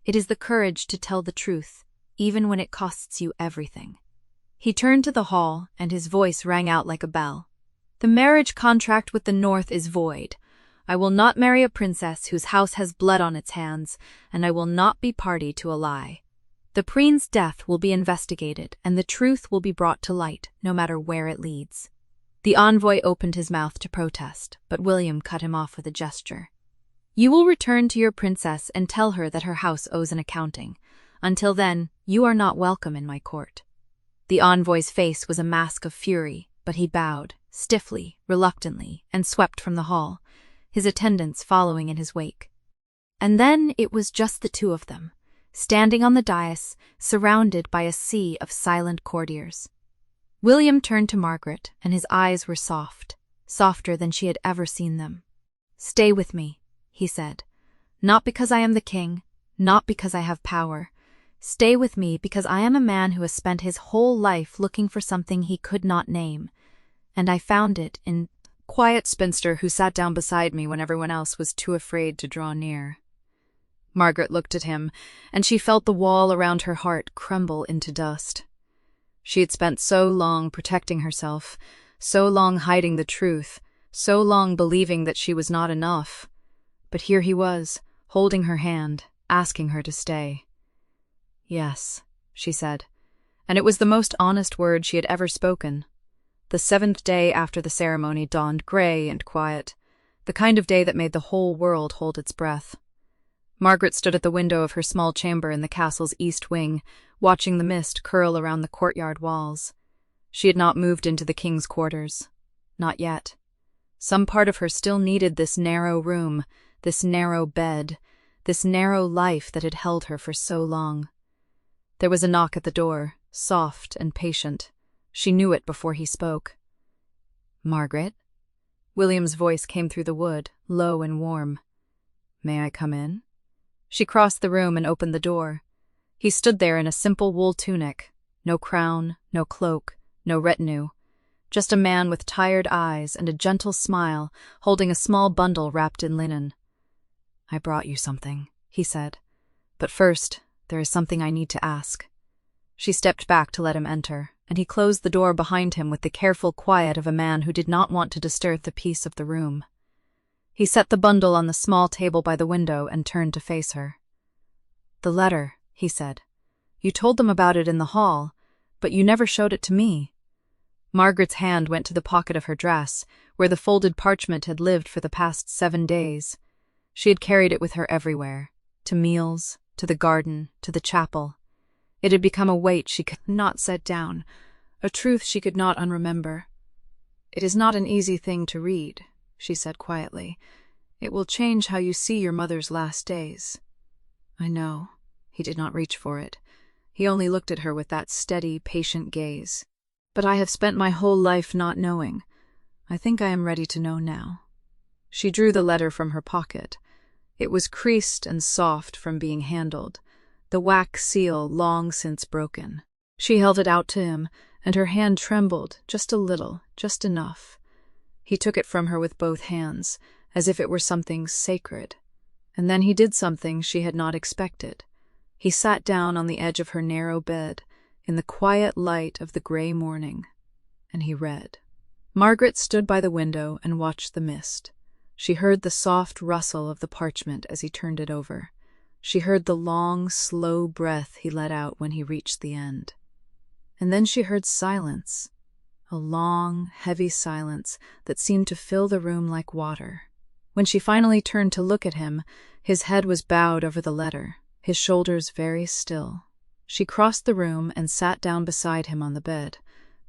It is the courage to tell the truth, even when it costs you everything." He turned to the hall, and his voice rang out like a bell. "The marriage contract with the North is void. I will not marry a princess whose house has blood on its hands, and I will not be party to a lie. The Queen's death will be investigated, and the truth will be brought to light, no matter where it leads." The envoy opened his mouth to protest, but William cut him off with a gesture. "You will return to your princess and tell her that her house owes an accounting. Until then, you are not welcome in my court." The envoy's face was a mask of fury, but he bowed, stiffly, reluctantly, and swept from the hall, his attendants following in his wake. And then it was just the two of them, standing on the dais, surrounded by a sea of silent courtiers. William turned to Margaret, and his eyes were soft, softer than she had ever seen them. "Stay with me," he said. "Not because I am the king, not because I have power. Stay with me because I am a man who has spent his whole life looking for something he could not name, and I found it in quiet spinster who sat down beside me when everyone else was too afraid to draw near." Margaret looked at him, and she felt the wall around her heart crumble into dust. She had spent so long protecting herself, so long hiding the truth, so long believing that she was not enough. But here he was, holding her hand, asking her to stay. "Yes," she said, and it was the most honest word she had ever spoken. The 7th day after the ceremony dawned grey and quiet, the kind of day that made the whole world hold its breath. Margaret stood at the window of her small chamber in the castle's east wing, watching the mist curl around the courtyard walls. She had not moved into the king's quarters. Not yet. Some part of her still needed this narrow room, this narrow bed, this narrow life that had held her for so long. There was a knock at the door, soft and patient. She knew it before he spoke. "Margaret?" William's voice came through the wood, low and warm. "May I come in?" She crossed the room and opened the door. He stood there in a simple wool tunic, no crown, no cloak, no retinue, just a man with tired eyes and a gentle smile, holding a small bundle wrapped in linen. "I brought you something," he said. "But first, there is something I need to ask." She stepped back to let him enter, and he closed the door behind him with the careful quiet of a man who did not want to disturb the peace of the room. He set the bundle on the small table by the window and turned to face her. "The letter," he said. "You told them about it in the hall, but you never showed it to me." Margaret's hand went to the pocket of her dress, where the folded parchment had lived for the past 7 days. She had carried it with her everywhere, to meals, to the garden, to the chapel. It had become a weight she could not set down, a truth she could not unremember. "It is not an easy thing to read," she said quietly. "It will change how you see your mother's last days." "I know." He did not reach for it. He only looked at her with that steady, patient gaze. "But I have spent my whole life not knowing. I think I am ready to know now." She drew the letter from her pocket. It was creased and soft from being handled, the wax seal long since broken. She held it out to him, and her hand trembled, just a little, just enough. He took it from her with both hands, as if it were something sacred. And then he did something she had not expected. He sat down on the edge of her narrow bed, in the quiet light of the grey morning, and he read. Margaret stood by the window and watched the mist. She heard the soft rustle of the parchment as he turned it over. She heard the long, slow breath he let out when he reached the end. And then she heard silence, a long, heavy silence that seemed to fill the room like water. When she finally turned to look at him, his head was bowed over the letter, his shoulders very still. She crossed the room and sat down beside him on the bed,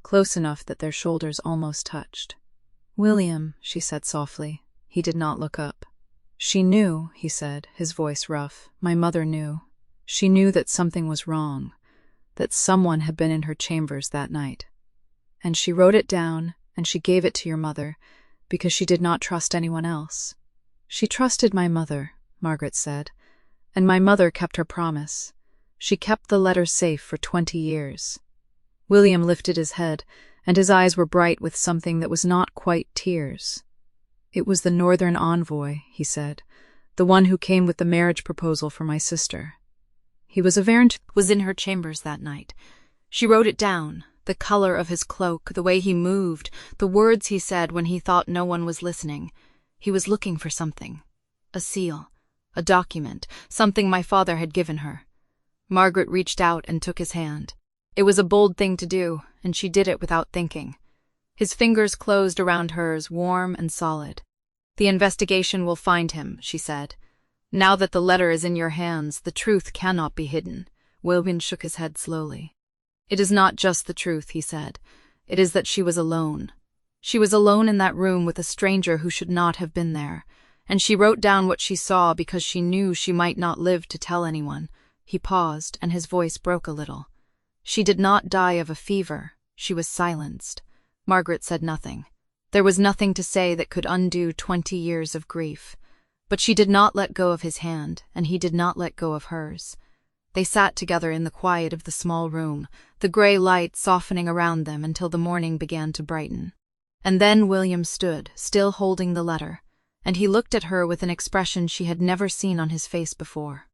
close enough that their shoulders almost touched. "William," she said softly. He did not look up. "She knew," he said, his voice rough. "My mother knew. She knew that something was wrong, that someone had been in her chambers that night. And she wrote it down, and she gave it to your mother, because she did not trust anyone else." "She trusted my mother," Margaret said, "and my mother kept her promise. She kept the letter safe for 20 years. William lifted his head, and his eyes were bright with something that was not quite tears. "It was the northern envoy," he said, "the one who came with the marriage proposal for my sister. He was in her chambers that night. She wrote it down, the color of his cloak, the way he moved, the words he said when he thought no one was listening. He was looking for something. A seal, a document, something my father had given her." Margaret reached out and took his hand. It was a bold thing to do, and she did it without thinking. His fingers closed around hers, warm and solid. "The investigation will find him," she said. "Now that the letter is in your hands, the truth cannot be hidden." William shook his head slowly. "It is not just the truth," he said. "It is that she was alone. She was alone in that room with a stranger who should not have been there, and she wrote down what she saw because she knew she might not live to tell anyone." He paused, and his voice broke a little. "She did not die of a fever. She was silenced." Margaret said nothing. There was nothing to say that could undo 20 years of grief. But she did not let go of his hand, and he did not let go of hers. They sat together in the quiet of the small room, the grey light softening around them until the morning began to brighten. And then William stood, still holding the letter, and he looked at her with an expression she had never seen on his face before.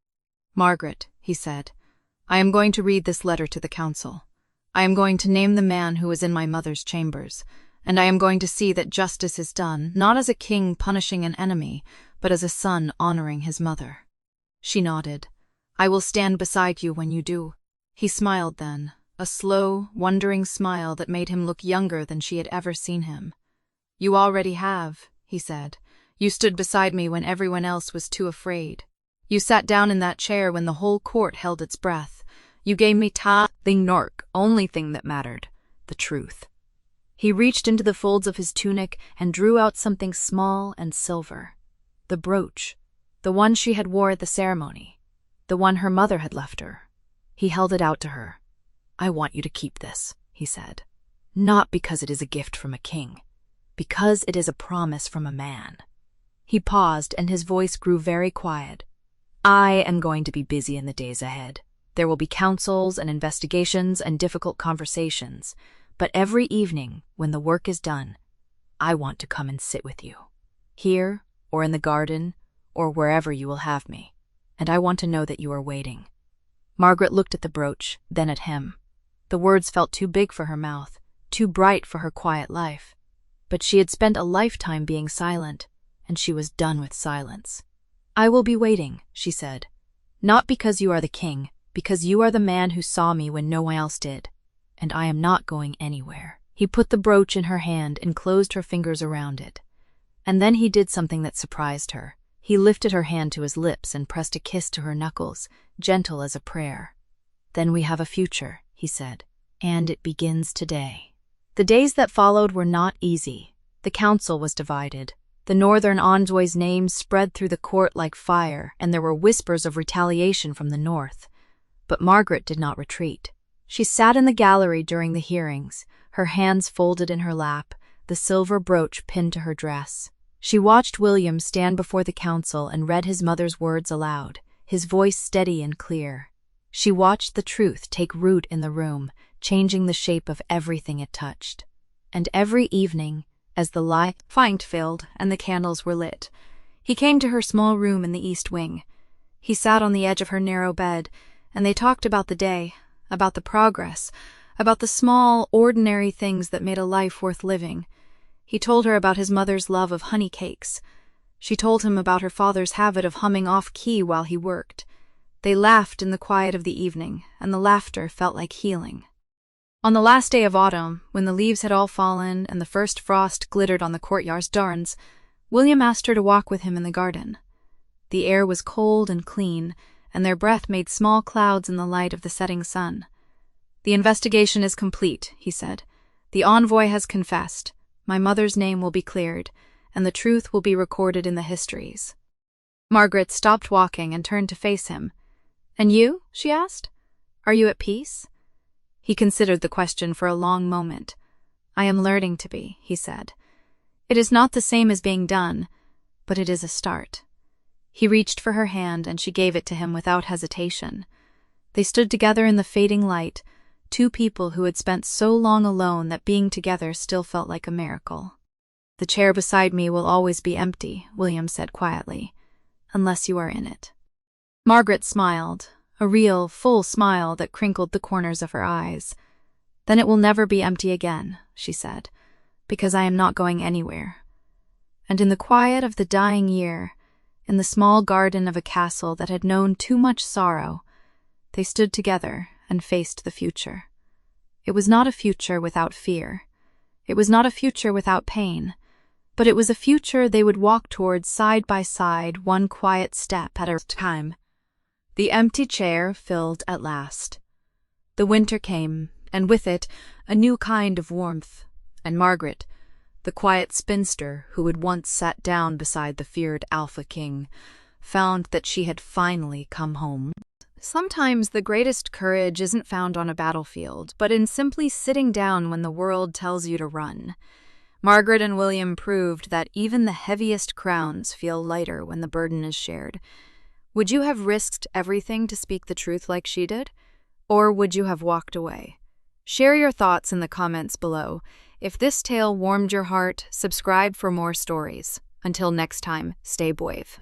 "Margaret," he said, "I am going to read this letter to the council. I am going to name the man who was in my mother's chambers, and I am going to see that justice is done, not as a king punishing an enemy, but as a son honoring his mother." She nodded. "I will stand beside you when you do." He smiled then, a slow, wondering smile that made him look younger than she had ever seen him. "You already have," he said. "You stood beside me when everyone else was too afraid. You sat down in that chair when the whole court held its breath. You gave me only thing that mattered, the truth." He reached into the folds of his tunic and drew out something small and silver. The brooch, the one she had wore at the ceremony, the one her mother had left her. He held it out to her. "I want you to keep this," he said. "Not because it is a gift from a king, because it is a promise from a man." He paused and his voice grew very quiet. "I am going to be busy in the days ahead. There will be councils and investigations and difficult conversations. But every evening, when the work is done, I want to come and sit with you. Here, or in the garden, or wherever you will have me. And I want to know that you are waiting." Margaret looked at the brooch, then at him. The words felt too big for her mouth, too bright for her quiet life. But she had spent a lifetime being silent, and she was done with silence. "I will be waiting," she said. "Not because you are the king, because you are the man who saw me when no one else did. And I am not going anywhere." He put the brooch in her hand and closed her fingers around it. And then he did something that surprised her. He lifted her hand to his lips and pressed a kiss to her knuckles, gentle as a prayer. "Then we have a future," he said, "and it begins today." The days that followed were not easy. The council was divided. The northern envoy's name spread through the court like fire, and there were whispers of retaliation from the north. But Margaret did not retreat. She sat in the gallery during the hearings, her hands folded in her lap, the silver brooch pinned to her dress. She watched William stand before the council and read his mother's words aloud, his voice steady and clear. She watched the truth take root in the room, changing the shape of everything it touched. And every evening, as the light filled and the candles were lit, he came to her small room in the east wing. He sat on the edge of her narrow bed, and they talked about the day, about the progress, about the small, ordinary things that made a life worth living. He told her about his mother's love of honey cakes. She told him about her father's habit of humming off-key while he worked. They laughed in the quiet of the evening, and the laughter felt like healing. On the last day of autumn, when the leaves had all fallen and the first frost glittered on the courtyard's darns, William asked her to walk with him in the garden. The air was cold and clean, and their breath made small clouds in the light of the setting sun. "The investigation is complete," he said. "The envoy has confessed. My mother's name will be cleared, and the truth will be recorded in the histories." Margaret stopped walking and turned to face him. "And you?" she asked. "Are you at peace?" He considered the question for a long moment. "I am learning to be," he said. "It is not the same as being done, but it is a start." He reached for her hand and she gave it to him without hesitation. They stood together in the fading light, two people who had spent so long alone that being together still felt like a miracle. "The chair beside me will always be empty," William said quietly, "unless you are in it." Margaret smiled, a real, full smile that crinkled the corners of her eyes. "Then it will never be empty again," she said, "because I am not going anywhere." And in the quiet of the dying year, in the small garden of a castle that had known too much sorrow, they stood together and faced the future. It was not a future without fear. It was not a future without pain. But it was a future they would walk towards side by side, one quiet step at a time. The empty chair filled at last. The winter came, and with it a new kind of warmth, and Margaret, the quiet spinster who had once sat down beside the feared Alpha King, found that she had finally come home. Sometimes the greatest courage isn't found on a battlefield, but in simply sitting down when the world tells you to run. Margaret and William proved that even the heaviest crowns feel lighter when the burden is shared. Would you have risked everything to speak the truth like she did? Or would you have walked away? Share your thoughts in the comments below. If this tale warmed your heart, subscribe for more stories. Until next time, stay brave.